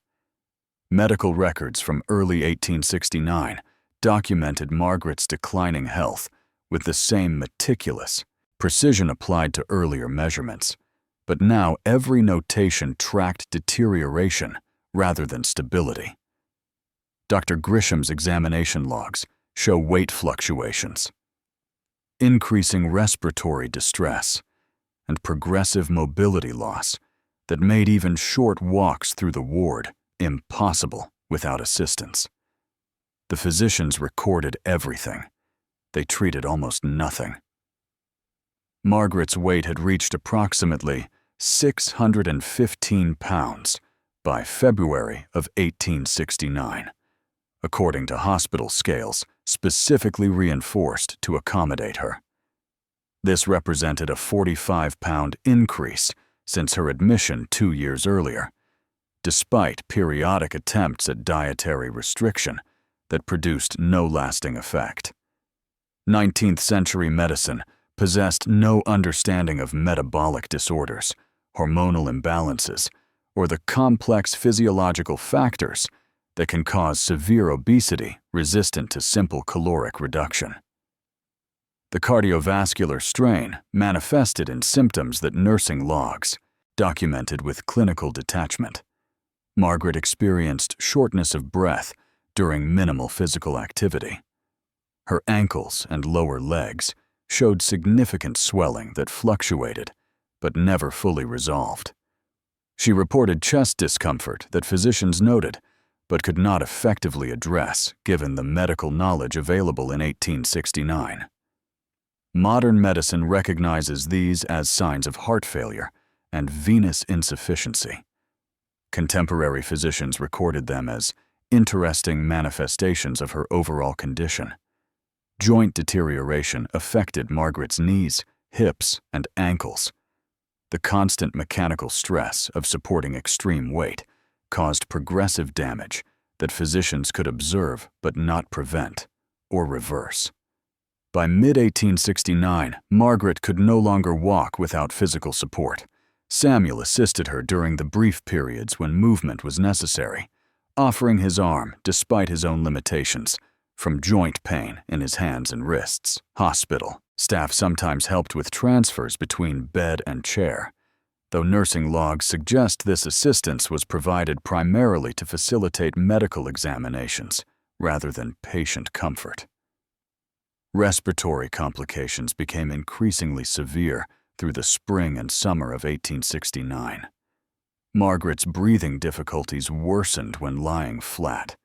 Medical records from early 1869 documented Margaret's declining health with the same meticulous precision applied to earlier measurements, but now every notation tracked deterioration rather than stability. Dr. Grisham's examination logs show weight fluctuations, increasing respiratory distress, and progressive mobility loss that made even short walks through the ward impossible without assistance. The physicians recorded everything. They treated almost nothing. Margaret's weight had reached approximately 615 pounds by February of 1869, according to hospital scales specifically reinforced to accommodate her. This represented a 45-pound increase since her admission 2 years earlier, despite periodic attempts at dietary restriction that produced no lasting effect. 19th-century medicine possessed no understanding of metabolic disorders, hormonal imbalances, or the complex physiological factors that can cause severe obesity resistant to simple caloric reduction. The cardiovascular strain manifested in symptoms that nursing logs documented with clinical detachment. Margaret experienced shortness of breath during minimal physical activity. Her ankles and lower legs showed significant swelling that fluctuated but never fully resolved. She reported chest discomfort that physicians noted but could not effectively address given the medical knowledge available in 1869. Modern medicine recognizes these as signs of heart failure and venous insufficiency. Contemporary physicians recorded them as interesting manifestations of her overall condition. Joint deterioration affected Margaret's knees, hips, and ankles. The constant mechanical stress of supporting extreme weight caused progressive damage that physicians could observe but not prevent or reverse. By mid-1869, Margaret could no longer walk without physical support. Samuel assisted her during the brief periods when movement was necessary, offering his arm despite his own limitations, from joint pain in his hands and wrists. Hospital staff sometimes helped with transfers between bed and chair, though nursing logs suggest this assistance was provided primarily to facilitate medical examinations rather than patient comfort. Respiratory complications became increasingly severe through the spring and summer of 1869. Margaret's breathing difficulties worsened when lying flat,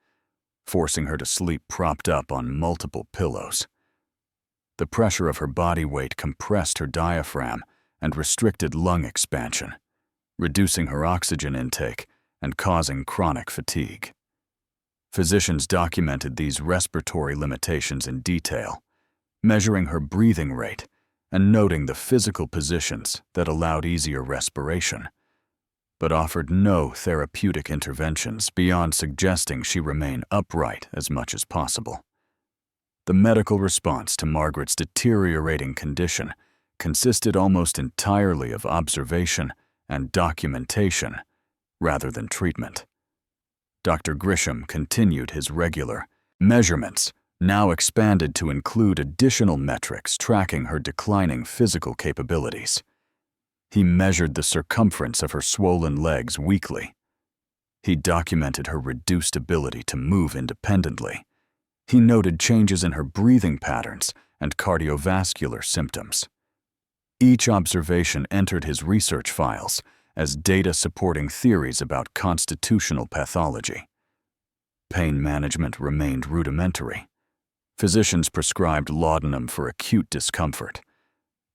forcing her to sleep propped up on multiple pillows. The pressure of her body weight compressed her diaphragm and restricted lung expansion, reducing her oxygen intake and causing chronic fatigue. Physicians documented these respiratory limitations in detail, measuring her breathing rate and noting the physical positions that allowed easier respiration, but offered no therapeutic interventions beyond suggesting she remain upright as much as possible. The medical response to Margaret's deteriorating condition consisted almost entirely of observation and documentation rather than treatment. Dr. Grisham continued his regular measurements, now expanded to include additional metrics tracking her declining physical capabilities. He measured the circumference of her swollen legs weekly. He documented her reduced ability to move independently. He noted changes in her breathing patterns and cardiovascular symptoms. Each observation entered his research files as data supporting theories about constitutional pathology. Pain management remained rudimentary. Physicians prescribed laudanum for acute discomfort,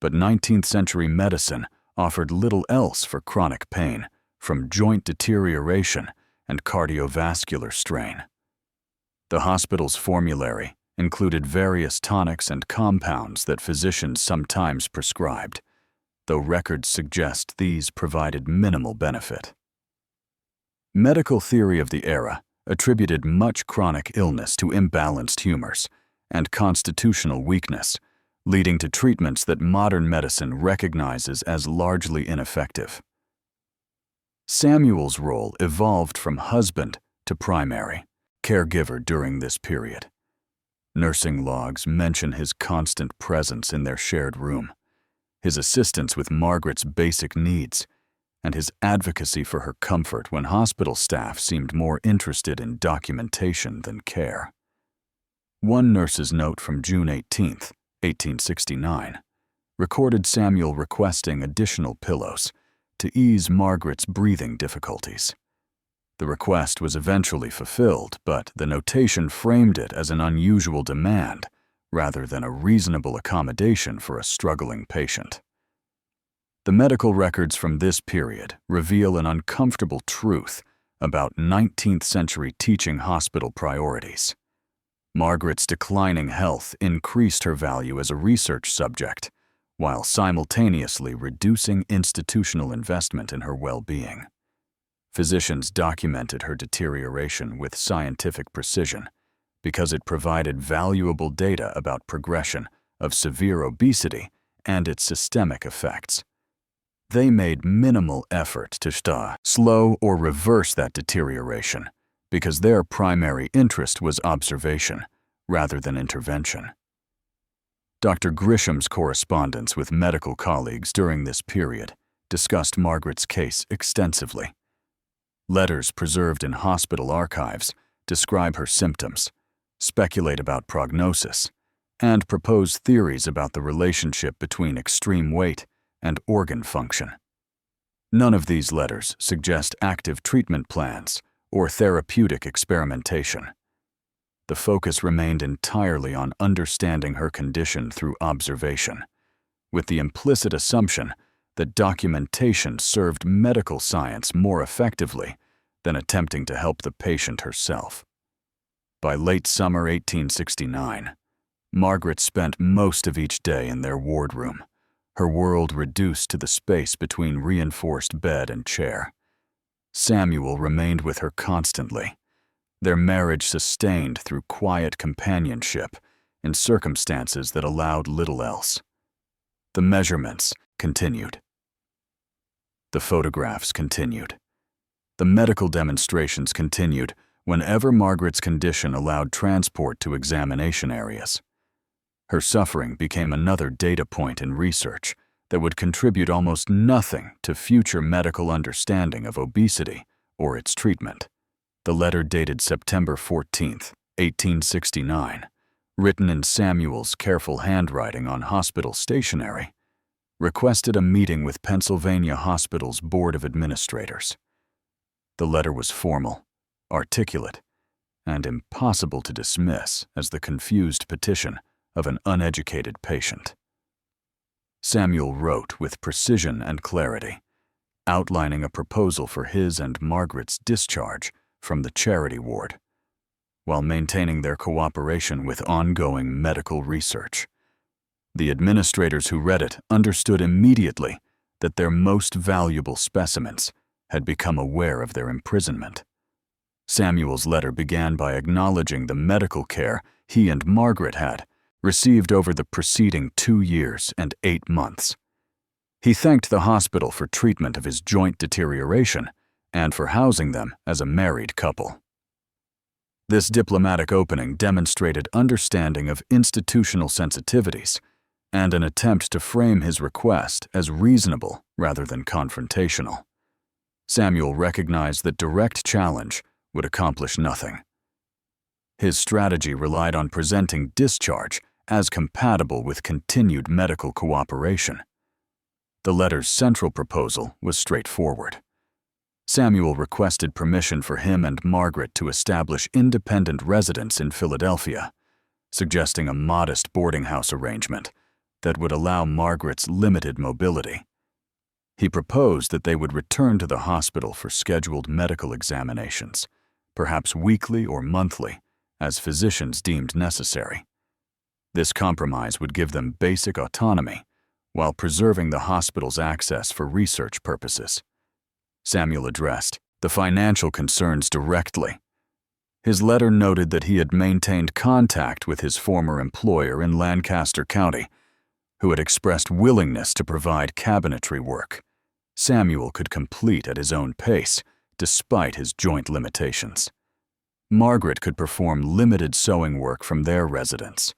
but 19th-century medicine offered little else for chronic pain, from joint deterioration and cardiovascular strain. The hospital's formulary included various tonics and compounds that physicians sometimes prescribed, though records suggest these provided minimal benefit. Medical theory of the era attributed much chronic illness to imbalanced humors and constitutional weakness, leading to treatments that modern medicine recognizes as largely ineffective. Samuel's role evolved from husband to primary caregiver during this period. Nursing logs mention his constant presence in their shared room, his assistance with Margaret's basic needs, and his advocacy for her comfort when hospital staff seemed more interested in documentation than care. One nurse's note from June 18, 1869, recorded Samuel requesting additional pillows to ease Margaret's breathing difficulties. The request was eventually fulfilled, but the notation framed it as an unusual demand rather than a reasonable accommodation for a struggling patient. The medical records from this period reveal an uncomfortable truth about 19th-century teaching hospital priorities. Margaret's declining health increased her value as a research subject, while simultaneously reducing institutional investment in her well-being. Physicians documented her deterioration with scientific precision because it provided valuable data about progression of severe obesity and its systemic effects. They made minimal effort to slow or reverse that deterioration because their primary interest was observation rather than intervention. Dr. Grisham's correspondence with medical colleagues during this period discussed Margaret's case extensively. Letters preserved in hospital archives describe her symptoms, speculate about prognosis, and propose theories about the relationship between extreme weight and organ function. None of these letters suggest active treatment plans or therapeutic experimentation. The focus remained entirely on understanding her condition through observation, with the implicit assumption that documentation served medical science more effectively than attempting to help the patient herself. By late summer 1869, Margaret spent most of each day in their wardroom, her world reduced to the space between reinforced bed and chair. Samuel remained with her constantly, their marriage sustained through quiet companionship in circumstances that allowed little else. The measurements continued. The photographs continued. The medical demonstrations continued whenever Margaret's condition allowed transport to examination areas. Her suffering became another data point in research that would contribute almost nothing to future medical understanding of obesity or its treatment. The letter dated September 14, 1869, written in Samuel's careful handwriting on hospital stationery, requested a meeting with Pennsylvania Hospital's Board of Administrators. The letter was formal, articulate, and impossible to dismiss as the confused petition of an uneducated patient. Samuel wrote with precision and clarity, outlining a proposal for his and Margaret's discharge from the charity ward, while maintaining their cooperation with ongoing medical research. The administrators who read it understood immediately that their most valuable specimens had become aware of their imprisonment. Samuel's letter began by acknowledging the medical care he and Margaret had received over the preceding 2 years and 8 months. He thanked the hospital for treatment of his joint deterioration and for housing them as a married couple. This diplomatic opening demonstrated understanding of institutional sensitivities and an attempt to frame his request as reasonable rather than confrontational. Samuel recognized that direct challenge would accomplish nothing. His strategy relied on presenting discharge as compatible with continued medical cooperation. The letter's central proposal was straightforward. Samuel requested permission for him and Margaret to establish independent residence in Philadelphia, suggesting a modest boarding house arrangement that would allow Margaret's limited mobility. He proposed that they would return to the hospital for scheduled medical examinations, perhaps weekly or monthly, as physicians deemed necessary. This compromise would give them basic autonomy while preserving the hospital's access for research purposes. Samuel addressed the financial concerns directly. His letter noted that he had maintained contact with his former employer in Lancaster County, who had expressed willingness to provide cabinetry work Samuel could complete at his own pace, despite his joint limitations. Margaret could perform limited sewing work from their residence.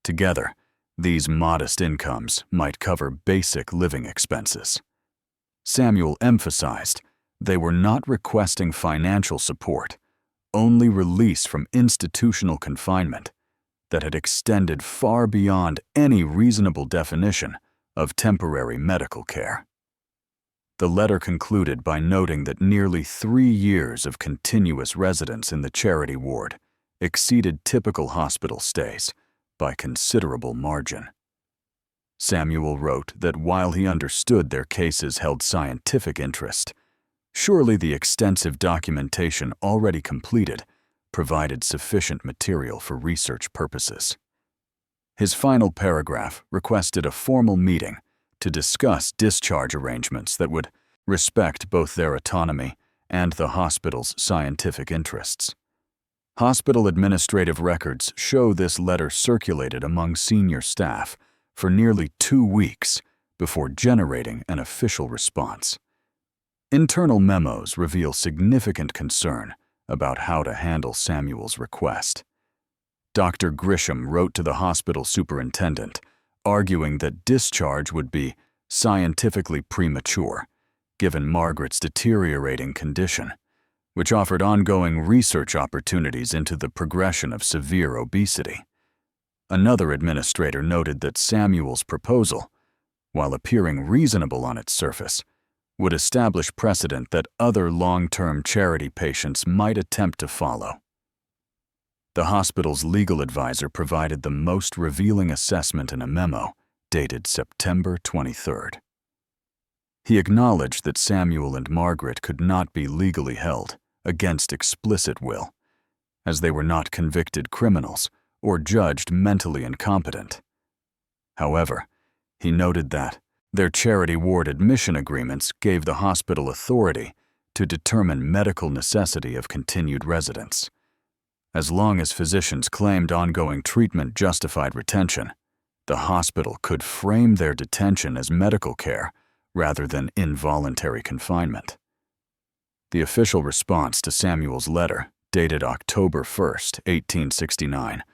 Together, these modest incomes might cover basic living expenses. Samuel emphasized they were not requesting financial support, only release from institutional confinement that had extended far beyond any reasonable definition of temporary medical care. The letter concluded by noting that nearly 3 years of continuous residence in the charity ward exceeded typical hospital stays by considerable margin. Samuel wrote that while he understood their cases held scientific interest, surely the extensive documentation already completed provided sufficient material for research purposes. His final paragraph requested a formal meeting to discuss discharge arrangements that would respect both their autonomy and the hospital's scientific interests. Hospital administrative records show this letter circulated among senior staff for nearly 2 weeks before generating an official response. Internal memos reveal significant concern about how to handle Samuel's request. Dr. Grisham wrote to the hospital superintendent, arguing that discharge would be scientifically premature, given Margaret's deteriorating condition, which offered ongoing research opportunities into the progression of severe obesity. Another administrator noted that Samuel's proposal, while appearing reasonable on its surface, would establish precedent that other long-term charity patients might attempt to follow. The hospital's legal advisor provided the most revealing assessment in a memo dated September 23rd. He acknowledged that Samuel and Margaret could not be legally held against explicit will, as they were not convicted criminals or judged mentally incompetent. However, he noted that their charity ward admission agreements gave the hospital authority to determine medical necessity of continued residence. As long as physicians claimed ongoing treatment justified retention, the hospital could frame their detention as medical care rather than involuntary confinement. The official response to Samuel's letter, dated October 1, 1869,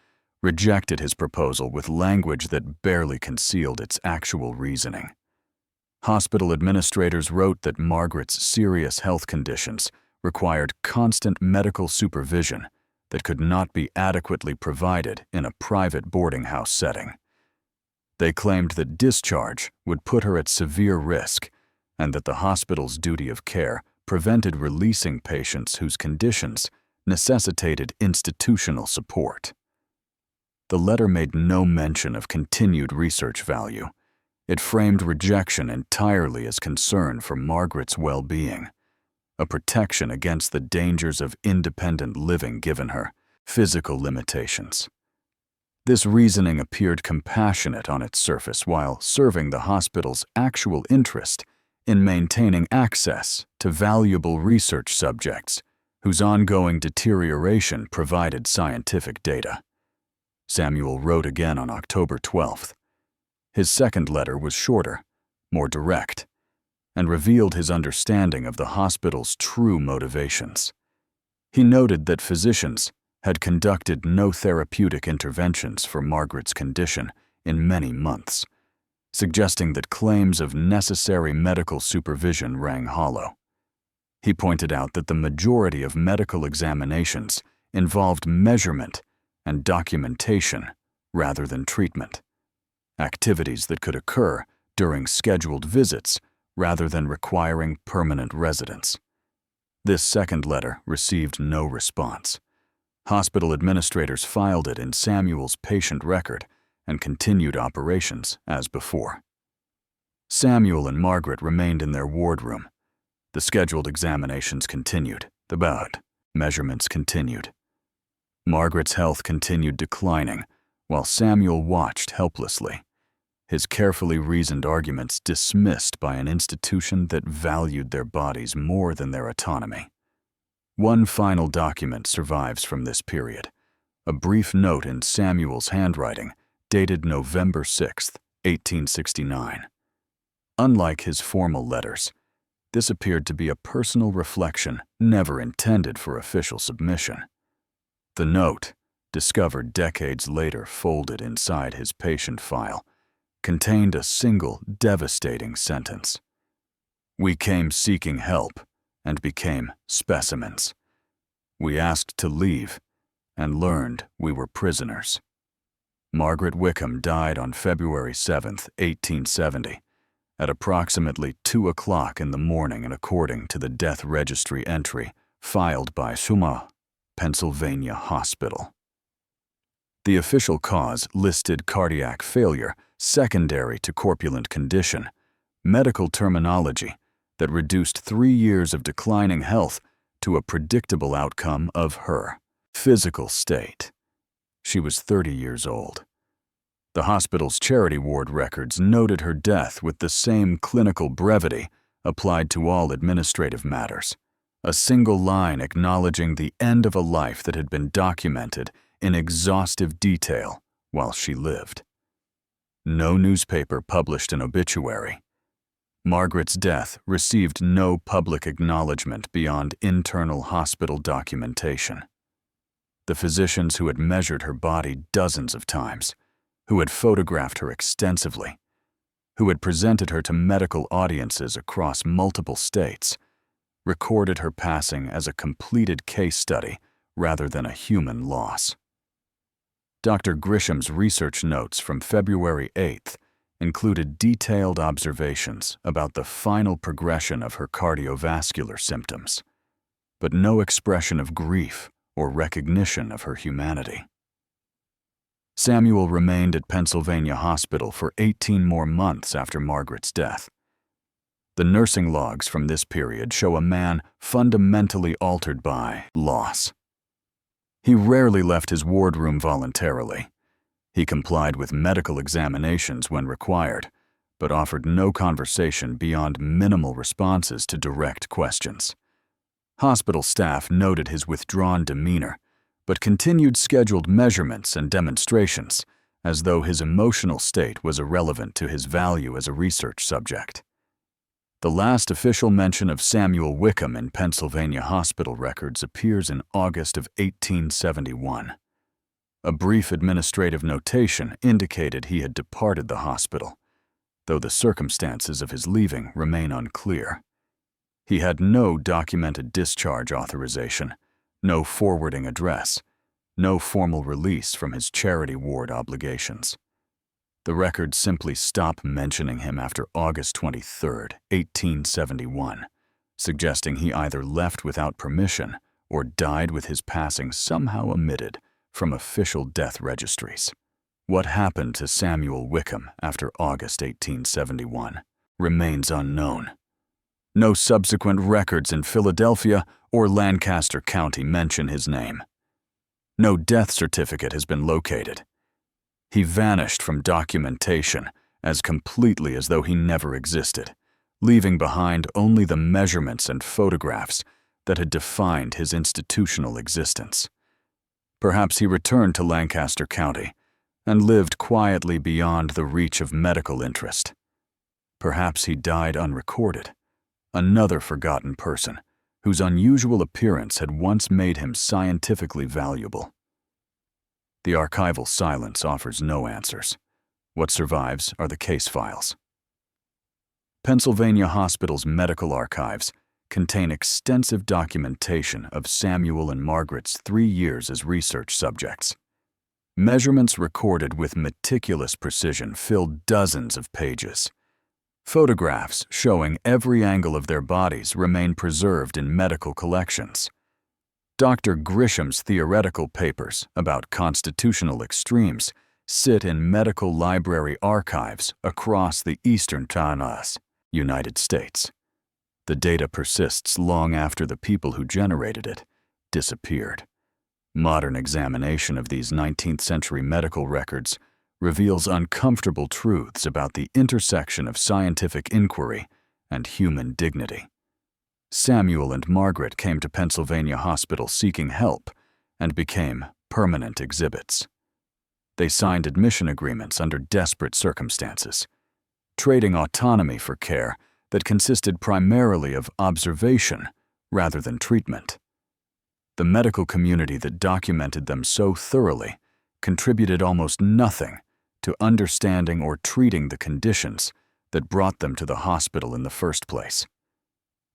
rejected his proposal with language that barely concealed its actual reasoning. Hospital administrators wrote that Margaret's serious health conditions required constant medical supervision that could not be adequately provided in a private boarding house setting. They claimed that discharge would put her at severe risk and that the hospital's duty of care prevented releasing patients whose conditions necessitated institutional support. The letter made no mention of continued research value. It framed rejection entirely as concern for Margaret's well-being, a protection against the dangers of independent living given her physical limitations. This reasoning appeared compassionate on its surface while serving the hospital's actual interest in maintaining access to valuable research subjects whose ongoing deterioration provided scientific data. Samuel wrote again on October 12th. His second letter was shorter, more direct, and revealed his understanding of the hospital's true motivations. He noted that physicians had conducted no therapeutic interventions for Margaret's condition in many months, suggesting that claims of necessary medical supervision rang hollow. He pointed out that the majority of medical examinations involved measurement and documentation rather than treatment, activities that could occur during scheduled visits rather than requiring permanent residence. This second letter received no response. Hospital administrators filed it in Samuel's patient record and continued operations as before. Samuel and Margaret remained in their wardroom. The scheduled examinations continued. The blood measurements continued. Margaret's health continued declining, while Samuel watched helplessly, his carefully reasoned arguments dismissed by an institution that valued their bodies more than their autonomy. One final document survives from this period, a brief note in Samuel's handwriting dated November 6, 1869. Unlike his formal letters, this appeared to be a personal reflection never intended for official submission. The note, discovered decades later folded inside his patient file, contained a single devastating sentence. "We came seeking help and became specimens. We asked to leave and learned we were prisoners." Margaret Wickham died on February 7, 1870, at approximately 2 o'clock in the morning, and according to the death registry entry filed by Summa, Pennsylvania Hospital. The official cause listed cardiac failure secondary to corpulent condition, medical terminology that reduced 3 years of declining health to a predictable outcome of her physical state. She was 30 years old. The hospital's charity ward records noted her death with the same clinical brevity applied to all administrative matters, a single line acknowledging the end of a life that had been documented in exhaustive detail while she lived. No newspaper published an obituary. Margaret's death received no public acknowledgement beyond internal hospital documentation. The physicians who had measured her body dozens of times, who had photographed her extensively, who had presented her to medical audiences across multiple states, recorded her passing as a completed case study rather than a human loss. Dr. Grisham's research notes from February 8th included detailed observations about the final progression of her cardiovascular symptoms, but no expression of grief or recognition of her humanity. Samuel remained at Pennsylvania Hospital for 18 more months after Margaret's death. The nursing logs from this period show a man fundamentally altered by loss. He rarely left his wardroom voluntarily. He complied with medical examinations when required, but offered no conversation beyond minimal responses to direct questions. Hospital staff noted his withdrawn demeanor, but continued scheduled measurements and demonstrations, as though his emotional state was irrelevant to his value as a research subject. The last official mention of Samuel Wickham in Pennsylvania hospital records appears in August of 1871. A brief administrative notation indicated he had departed the hospital, though the circumstances of his leaving remain unclear. He had no documented discharge authorization, no forwarding address, no formal release from his charity ward obligations. The records simply stop mentioning him after August 23, 1871, suggesting he either left without permission or died with his passing somehow omitted from official death registries. What happened to Samuel Wickham after August 1871 remains unknown. No subsequent records in Philadelphia or Lancaster County mention his name. No death certificate has been located. He vanished from documentation as completely as though he never existed, leaving behind only the measurements and photographs that had defined his institutional existence. Perhaps he returned to Lancaster County and lived quietly beyond the reach of medical interest. Perhaps he died unrecorded, another forgotten person whose unusual appearance had once made him scientifically valuable. The archival silence offers no answers. What survives are the case files. Pennsylvania Hospital's medical archives contain extensive documentation of Samuel and Margaret's 3 years as research subjects. Measurements recorded with meticulous precision fill dozens of pages. Photographs showing every angle of their bodies remain preserved in medical collections. Dr. Grisham's theoretical papers about constitutional extremes sit in medical library archives across the eastern United States. The data persists long after the people who generated it disappeared. Modern examination of these 19th-century medical records reveals uncomfortable truths about the intersection of scientific inquiry and human dignity. Samuel and Margaret came to Pennsylvania Hospital seeking help and became permanent exhibits. They signed admission agreements under desperate circumstances, trading autonomy for care that consisted primarily of observation rather than treatment. The medical community that documented them so thoroughly contributed almost nothing to understanding or treating the conditions that brought them to the hospital in the first place.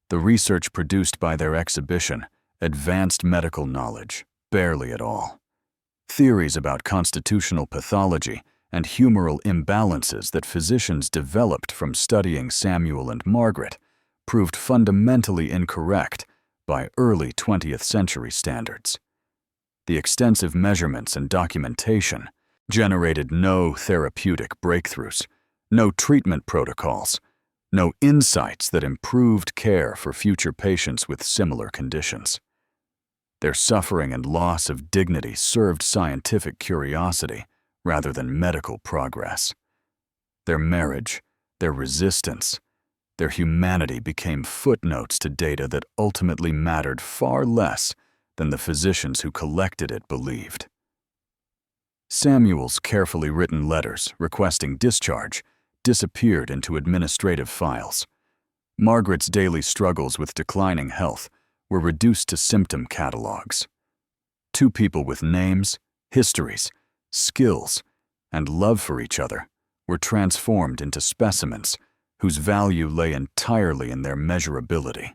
The research produced by their exhibition advanced medical knowledge barely at all. Theories about constitutional pathology and humoral imbalances that physicians developed from studying Samuel and Margaret proved fundamentally incorrect by early 20th century standards. The extensive measurements and documentation generated no therapeutic breakthroughs, no treatment protocols, no insights that improved care for future patients with similar conditions. Their suffering and loss of dignity served scientific curiosity rather than medical progress. Their marriage, their resistance, their humanity became footnotes to data that ultimately mattered far less than the physicians who collected it believed. Samuel's carefully written letters requesting discharge disappeared into administrative files. Margaret's daily struggles with declining health were reduced to symptom catalogs. Two people with names, histories, skills, and love for each other were transformed into specimens whose value lay entirely in their measurability.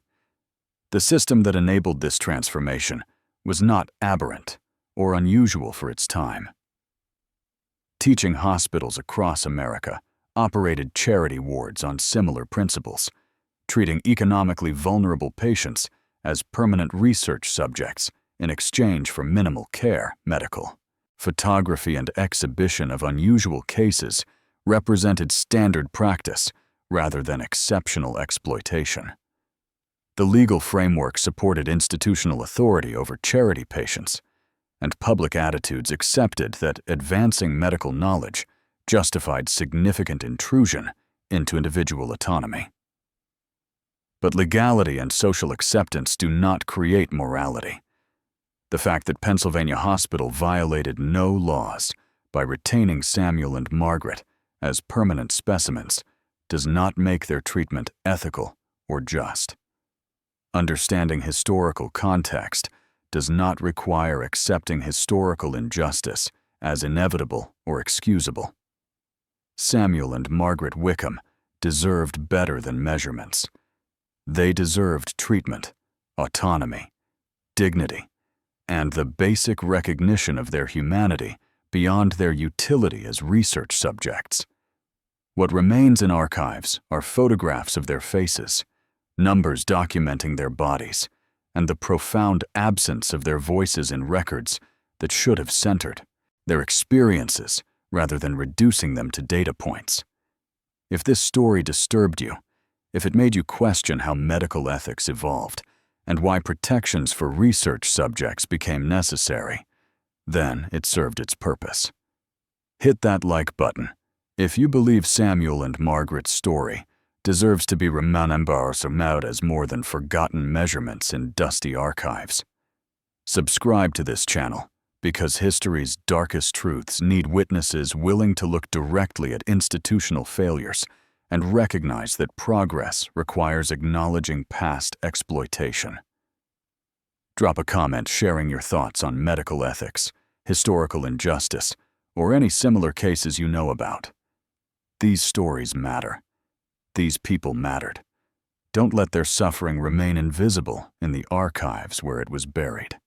The system that enabled this transformation was not aberrant or unusual for its time. Teaching hospitals across America operated charity wards on similar principles, treating economically vulnerable patients as permanent research subjects in exchange for minimal care, medical. Photography and exhibition of unusual cases represented standard practice rather than exceptional exploitation. The legal framework supported institutional authority over charity patients, and public attitudes accepted that advancing medical knowledge justified significant intrusion into individual autonomy. But legality and social acceptance do not create morality. The fact that Pennsylvania Hospital violated no laws by retaining Samuel and Margaret as permanent specimens does not make their treatment ethical or just. Understanding historical context does not require accepting historical injustice as inevitable or excusable. Samuel and Margaret Wickham deserved better than measurements. They deserved treatment, autonomy, dignity, and the basic recognition of their humanity beyond their utility as research subjects. What remains in archives are photographs of their faces, numbers documenting their bodies, and the profound absence of their voices in records that should have centered their experiences rather than reducing them to data points. If this story disturbed you, if it made you question how medical ethics evolved and why protections for research subjects became necessary, then it served its purpose. Hit that like button if you believe Samuel and Margaret's story deserves to be remembered as more than forgotten measurements in dusty archives. Subscribe to this channel because history's darkest truths need witnesses willing to look directly at institutional failures and recognize that progress requires acknowledging past exploitation. Drop a comment sharing your thoughts on medical ethics, historical injustice, or any similar cases you know about. These stories matter. These people mattered. Don't let their suffering remain invisible in the archives where it was buried.